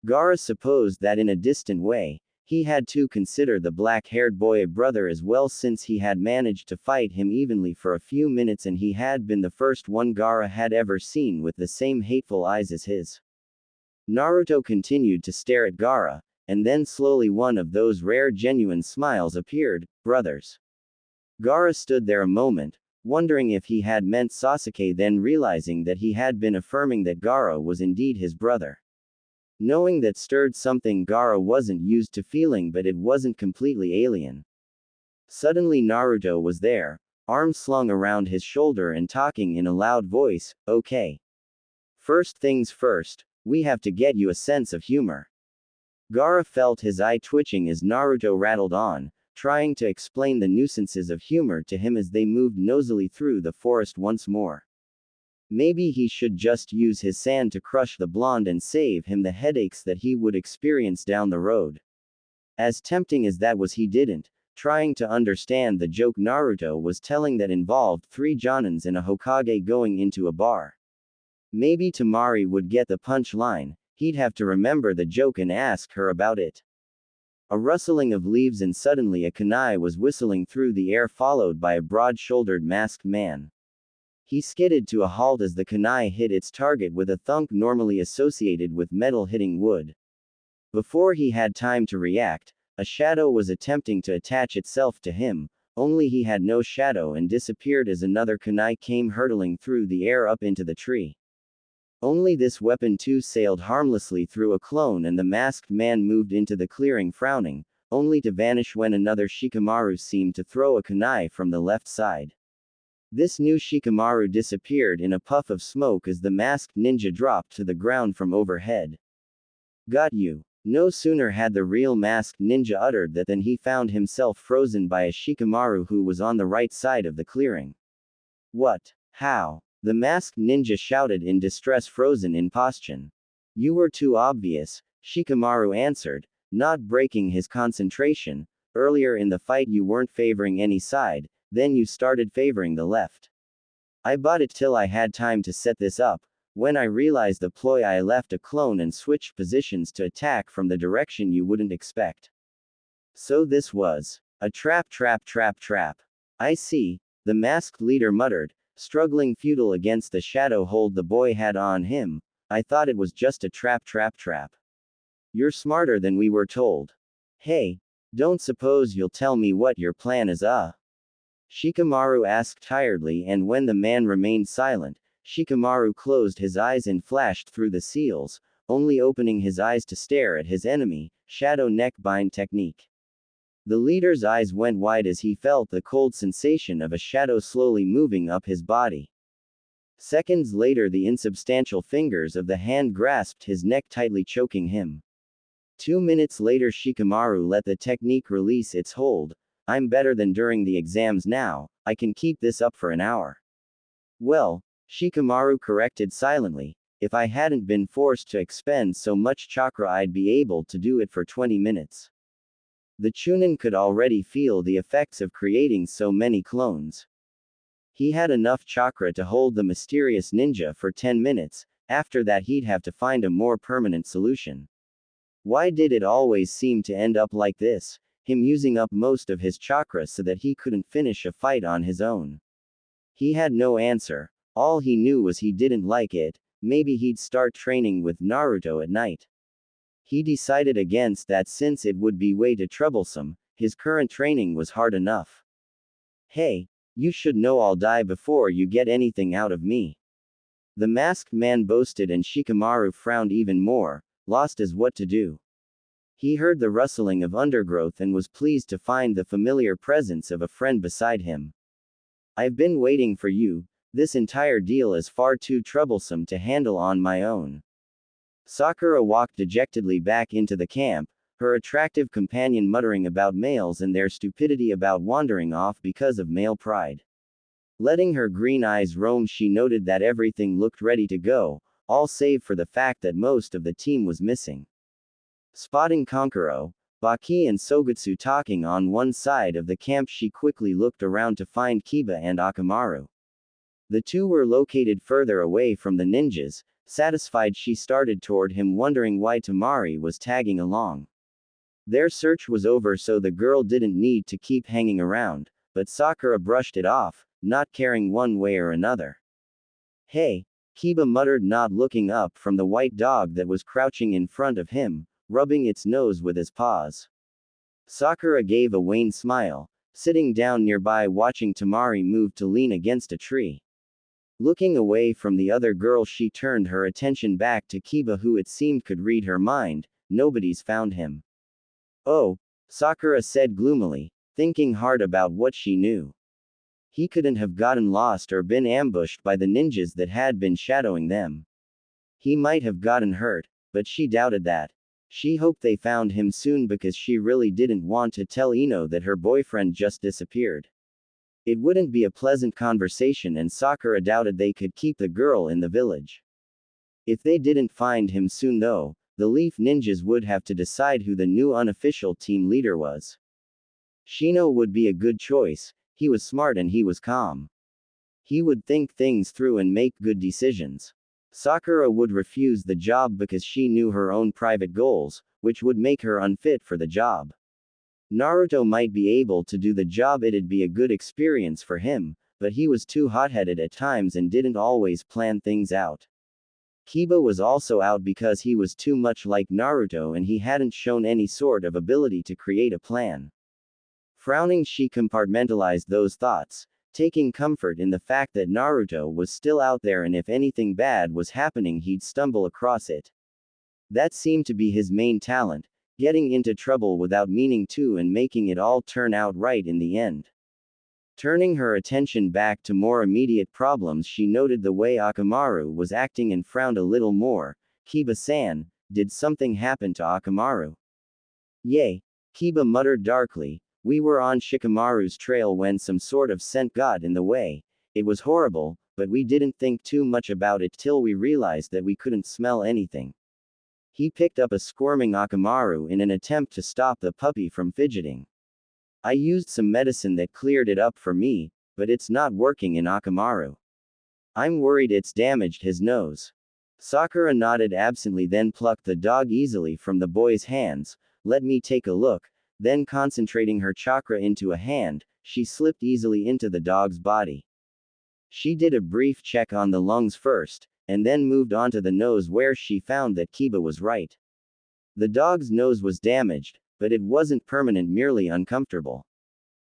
Gara supposed that in a distant way, he had to consider the black-haired boy a brother as well since he had managed to fight him evenly for a few minutes and he had been the first one Gara had ever seen with the same hateful eyes as his. Naruto continued to stare at Gara, and then slowly one of those rare genuine smiles appeared. Brothers. Gara stood there a moment, wondering if he had meant Sasuke, then realizing that he had been affirming that Gara was indeed his brother. Knowing that stirred something Gara wasn't used to feeling, but it wasn't completely alien. Suddenly Naruto was there, arms slung around his shoulder and talking in a loud voice, "Okay. First things first, we have to get you a sense of humor." Gara felt his eye twitching as Naruto rattled on, trying to explain the nuisances of humor to him as they moved nosily through the forest once more. Maybe he should just use his sand to crush the blonde and save him the headaches that he would experience down the road. As tempting as that was, he didn't, trying to understand the joke Naruto was telling that involved 3 Jonins and a Hokage going into a bar. Maybe Temari would get the punch line, he'd have to remember the joke and ask her about it. A rustling of leaves and suddenly a kunai was whistling through the air followed by a broad-shouldered masked man. He skidded to a halt as the kunai hit its target with a thunk normally associated with metal hitting wood. Before he had time to react, a shadow was attempting to attach itself to him, only he had no shadow and disappeared as another kunai came hurtling through the air up into the tree. Only this weapon too sailed harmlessly through a clone and the masked man moved into the clearing frowning, only to vanish when another Shikamaru seemed to throw a kunai from the left side. This new Shikamaru disappeared in a puff of smoke as the masked ninja dropped to the ground from overhead. "Got you." No sooner had the real masked ninja uttered that than he found himself frozen by a Shikamaru who was on the right side of the clearing. "What? How?" the masked ninja shouted in distress, frozen in position. "You were too obvious," Shikamaru answered, not breaking his concentration. "Earlier in the fight you weren't favoring any side, then you started favoring the left. I bought it till I had time to set this up. When I realized the ploy I left a clone and switched positions to attack from the direction you wouldn't expect. So this was a trap. I see," the masked leader muttered, struggling futile against the shadow hold the boy had on him. "I thought it was just a trap. You're smarter than we were told. Hey, don't suppose you'll tell me what your plan is, Shikamaru asked tiredly, and when the man remained silent, Shikamaru closed his eyes and flashed through the seals, only opening his eyes to stare at his enemy. Shadow neck bind technique. The leader's eyes went wide as he felt the cold sensation of a shadow slowly moving up his body. Seconds later, the insubstantial fingers of the hand grasped his neck, tightly choking him. 2 minutes later, Shikamaru let the technique release its hold. "I'm better than during the exams now, I can keep this up for an hour." "Well," Shikamaru corrected silently, "if I hadn't been forced to expend so much chakra I'd be able to do it for 20 minutes. The Chunin could already feel the effects of creating so many clones. He had enough chakra to hold the mysterious ninja for 10 minutes, after that he'd have to find a more permanent solution. Why did it always seem to end up like this? Him using up most of his chakra so that he couldn't finish a fight on his own. He had no answer. All he knew was he didn't like it. Maybe he'd start training with Naruto at night. He decided against that since it would be way too troublesome. His current training was hard enough. "Hey, you should know I'll die before you get anything out of me," the masked man boasted, and Shikamaru frowned even more, lost as what to do. He heard the rustling of undergrowth and was pleased to find the familiar presence of a friend beside him. "I've been waiting for you. This entire deal is far too troublesome to handle on my own." Sakura walked dejectedly back into the camp, her attractive companion muttering about males and their stupidity about wandering off because of male pride. Letting her green eyes roam, she noted that everything looked ready to go, all save for the fact that most of the team was missing. Spotting Kankuro, Baki and Sogutsu talking on one side of the camp, she quickly looked around to find Kiba and Akamaru. The two were located further away from the ninjas. Satisfied, she started toward him, wondering why Temari was tagging along. Their search was over, so the girl didn't need to keep hanging around, but Sakura brushed it off, not caring one way or another. Hey, Kiba muttered, not looking up from the white dog that was crouching in front of him, rubbing its nose with his paws. Sakura gave a wan smile, sitting down nearby watching Temari move to lean against a tree. Looking away from the other girl, she turned her attention back to Kiba, who it seemed could read her mind. Nobody's found him. Oh, Sakura said gloomily, thinking hard about what she knew. He couldn't have gotten lost or been ambushed by the ninjas that had been shadowing them. He might have gotten hurt, but she doubted that. She hoped they found him soon because she really didn't want to tell Ino that her boyfriend just disappeared. It wouldn't be a pleasant conversation, and Sakura doubted they could keep the girl in the village. If they didn't find him soon though, the Leaf Ninjas would have to decide who the new unofficial team leader was. Shino would be a good choice. He was smart and he was calm. He would think things through and make good decisions. Sakura would refuse the job because she knew her own private goals, which would make her unfit for the job. Naruto might be able to do the job, it'd be a good experience for him, but he was too hot-headed at times and didn't always plan things out. Kiba was also out because he was too much like Naruto and he hadn't shown any sort of ability to create a plan. Frowning, she compartmentalized those thoughts, taking comfort in the fact that Naruto was still out there and if anything bad was happening he'd stumble across it. That seemed to be his main talent, getting into trouble without meaning to and making it all turn out right in the end. Turning her attention back to more immediate problems, she noted the way Akamaru was acting and frowned a little more. Kiba-san, did something happen to Akamaru? Yay, Kiba muttered darkly. We were on Shikamaru's trail when some sort of scent got in the way. It was horrible, but we didn't think too much about it till we realized that we couldn't smell anything. He picked up a squirming Akamaru in an attempt to stop the puppy from fidgeting. I used some medicine that cleared it up for me, but it's not working in Akamaru. I'm worried it's damaged his nose. Sakura nodded absently, then plucked the dog easily from the boy's hands. Let me take a look. Then concentrating her chakra into a hand, she slipped easily into the dog's body. She did a brief check on the lungs first, and then moved on to the nose where she found that Kiba was right. The dog's nose was damaged, but it wasn't permanent, merely uncomfortable.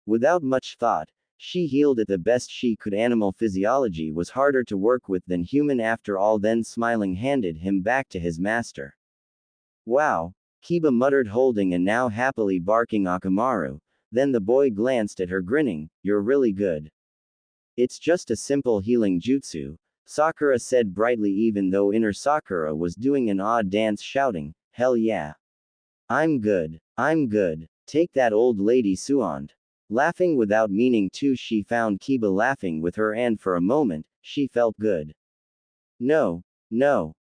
Without much thought, she healed it the best she could. Animal physiology was harder to work with than human after all, then smiling handed him back to his master. Wow, Kiba muttered, holding a now happily barking Akamaru. Then the boy glanced at her, grinning. You're really good. It's just a simple healing jutsu, Sakura said brightly, even though inner Sakura was doing an odd dance, shouting, hell yeah. I'm good. I'm good. Take that, old lady Suand. Laughing without meaning to, she found Kiba laughing with her, and for a moment, she felt good. No,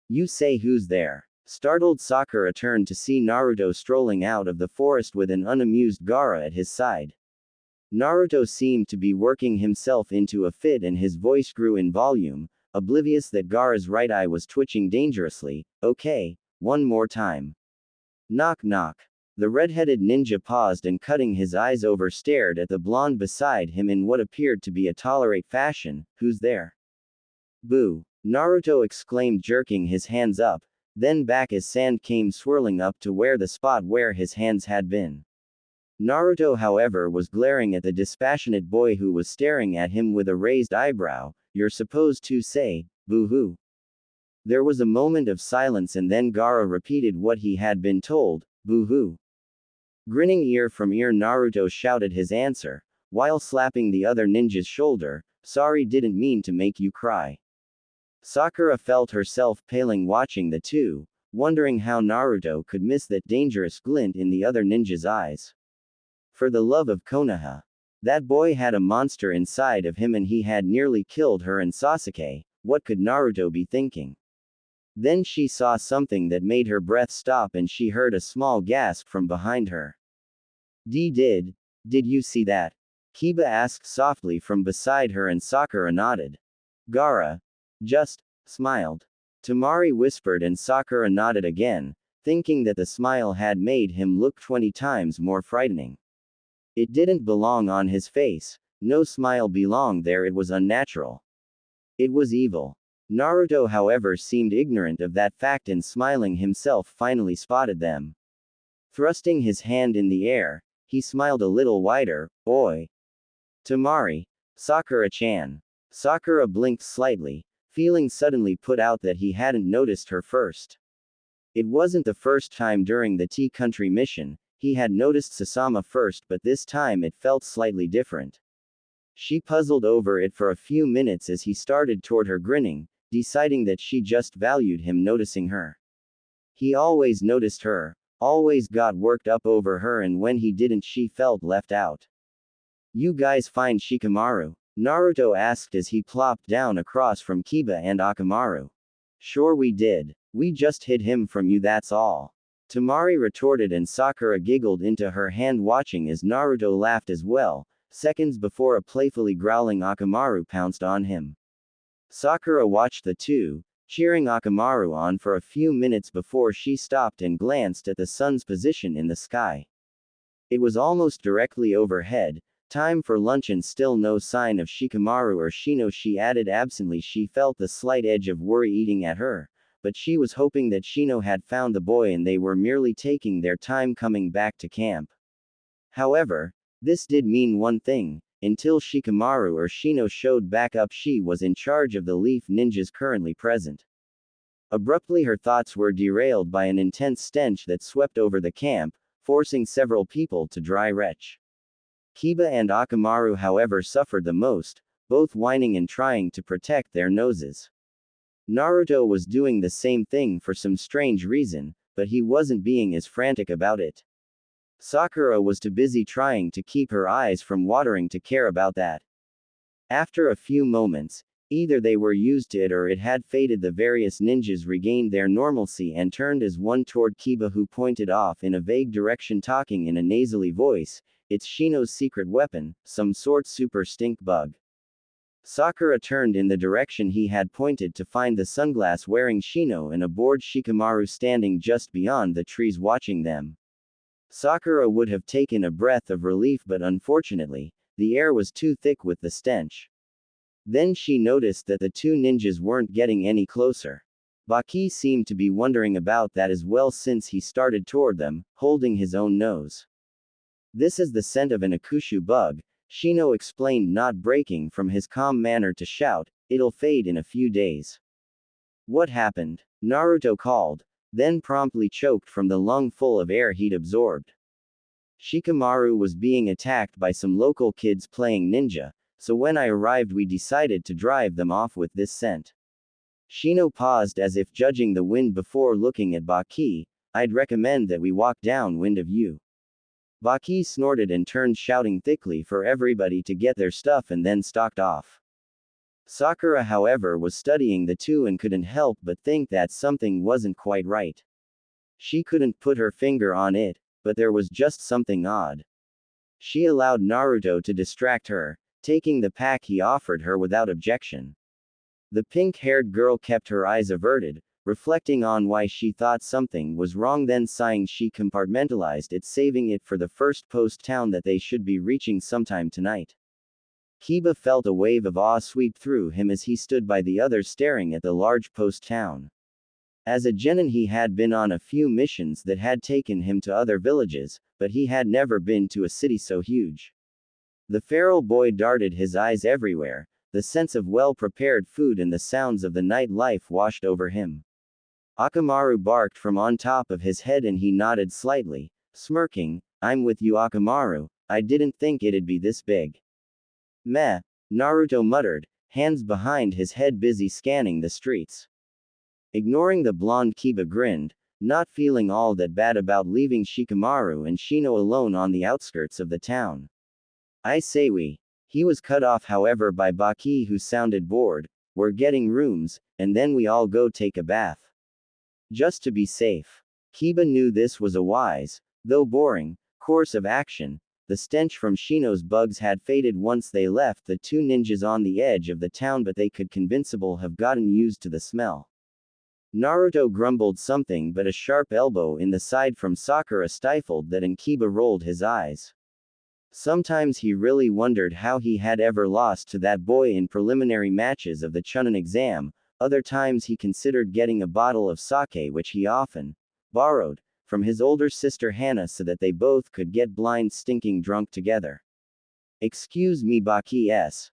you say who's there? Startled, Sakura turned to see Naruto strolling out of the forest with an unamused Gara at his side. Naruto seemed to be working himself into a fit and his voice grew in volume, oblivious that Gara's right eye was twitching dangerously. Okay, one more time. Knock knock. The red-headed ninja paused and, cutting his eyes over, stared at the blonde beside him in what appeared to be a tolerate fashion. Who's there? Boo! Naruto exclaimed, jerking his hands up, then back as sand came swirling up to where the spot where his hands had been. Naruto, however, was glaring at the dispassionate boy who was staring at him with a raised eyebrow. You're supposed to say, boo-hoo. There was a moment of silence and then Gara repeated what he had been told, boo-hoo. Grinning ear from ear, Naruto shouted his answer, while slapping the other ninja's shoulder. Sorry, didn't mean to make you cry. Sakura felt herself paling watching the two. wondering how Naruto could miss that dangerous glint in the other ninja's eyes. For the love of Konoha. That boy had a monster inside of him and he had nearly killed her and Sasuke. What could Naruto be thinking? Then she saw something that made her breath stop and she heard a small gasp from behind her. Did you see that? Kiba asked softly from beside her and Sakura nodded. Gara just smiled. Temari whispered and Sakura nodded again, thinking that the smile had made him look 20 times more frightening. It didn't belong on his face, no smile belonged there, it was unnatural. It was evil. Naruto however seemed ignorant of that fact and smiling himself finally spotted them. Thrusting his hand in the air, he smiled a little wider. Oi! Temari. Sakura-chan. Sakura blinked slightly, feeling suddenly put out that he hadn't noticed her first. It wasn't the first time during the Tea Country mission, he had noticed Sasama first, but this time it felt slightly different. She puzzled over it for a few minutes as he started toward her grinning, deciding that she just valued him noticing her. He always noticed her, always got worked up over her, and when he didn't she felt left out. You guys find Shikamaru? Naruto asked as he plopped down across from Kiba and Akamaru. Sure we did. We just hid him from you, that's all. Temari retorted and Sakura giggled into her hand watching as Naruto laughed as well, seconds before a playfully growling Akamaru pounced on him. Sakura watched the two, cheering Akamaru on for a few minutes before she stopped and glanced at the sun's position in the sky. It was almost directly overhead, time for lunch and still no sign of Shikamaru or Shino, she added absently. She felt the slight edge of worry eating at her, but she was hoping that Shino had found the boy and they were merely taking their time coming back to camp. However, this did mean one thing. Until Shikamaru or Shino showed back up, she was in charge of the Leaf Ninjas currently present. Abruptly her thoughts were derailed by an intense stench that swept over the camp, forcing several people to dry retch. Kiba and Akamaru however suffered the most, both whining and trying to protect their noses. Naruto was doing the same thing for some strange reason, but he wasn't being as frantic about it. Sakura was too busy trying to keep her eyes from watering to care about that. After a few moments, either they were used to it or it had faded. The various ninjas regained their normalcy and turned as one toward Kiba, who pointed off in a vague direction talking in a nasally voice. It's Shino's secret weapon, some sort super stink bug. Sakura turned in the direction he had pointed to find the sunglass-wearing Shino and a bored Shikamaru standing just beyond the trees watching them. Sakura would have taken a breath of relief, but unfortunately, the air was too thick with the stench. Then she noticed that the two ninjas weren't getting any closer. Baki seemed to be wondering about that as well since he started toward them, holding his own nose. This is the scent of an Akushu bug, Shino explained, not breaking from his calm manner to shout, it'll fade in a few days. What happened? Naruto called, then promptly choked from the lung full of air he'd absorbed. Shikamaru was being attacked by some local kids playing ninja, so when I arrived we decided to drive them off with this scent. Shino paused as if judging the wind before looking at Baki. I'd recommend that we walk downwind of you. Baki snorted and turned, shouting thickly for everybody to get their stuff, and then stalked off. Sakura however was studying the two and couldn't help but think that something wasn't quite right. She couldn't put her finger on it, but there was just something odd. She allowed Naruto to distract her, taking the pack he offered her without objection. The pink-haired girl kept her eyes averted, reflecting on why she thought something was wrong, then sighing she compartmentalized it, saving it for the first post town that they should be reaching sometime tonight. Kiba felt a wave of awe sweep through him as he stood by the others staring at the large post town. As a genin he had been on a few missions that had taken him to other villages, but he had never been to a city so huge. The feral boy darted his eyes everywhere, the sense of well-prepared food and the sounds of the night life washed over him. Akamaru barked from on top of his head and he nodded slightly, smirking. I'm with you, Akamaru, I didn't think it'd be this big. Meh, Naruto muttered, hands behind his head busy scanning the streets. Ignoring the blonde, Kiba grinned, not feeling all that bad about leaving Shikamaru and Shino alone on the outskirts of the town. I say we. He was cut off however by Baki, who sounded bored. We're getting rooms, and then we all go take a bath. Just to be safe. Kiba knew this was a wise, though boring, course of action. The stench from Shino's bugs had faded once they left the two ninjas on the edge of the town, but they could convincible have gotten used to the smell. Naruto grumbled something, but a sharp elbow in the side from Sakura stifled that, and Kiba rolled his eyes. Sometimes he really wondered how he had ever lost to that boy in preliminary matches of the Chunin exam. Other times he considered getting a bottle of sake, which he often borrowed from his older sister Hana, so that they both could get blind stinking drunk together. Excuse me, Baki S.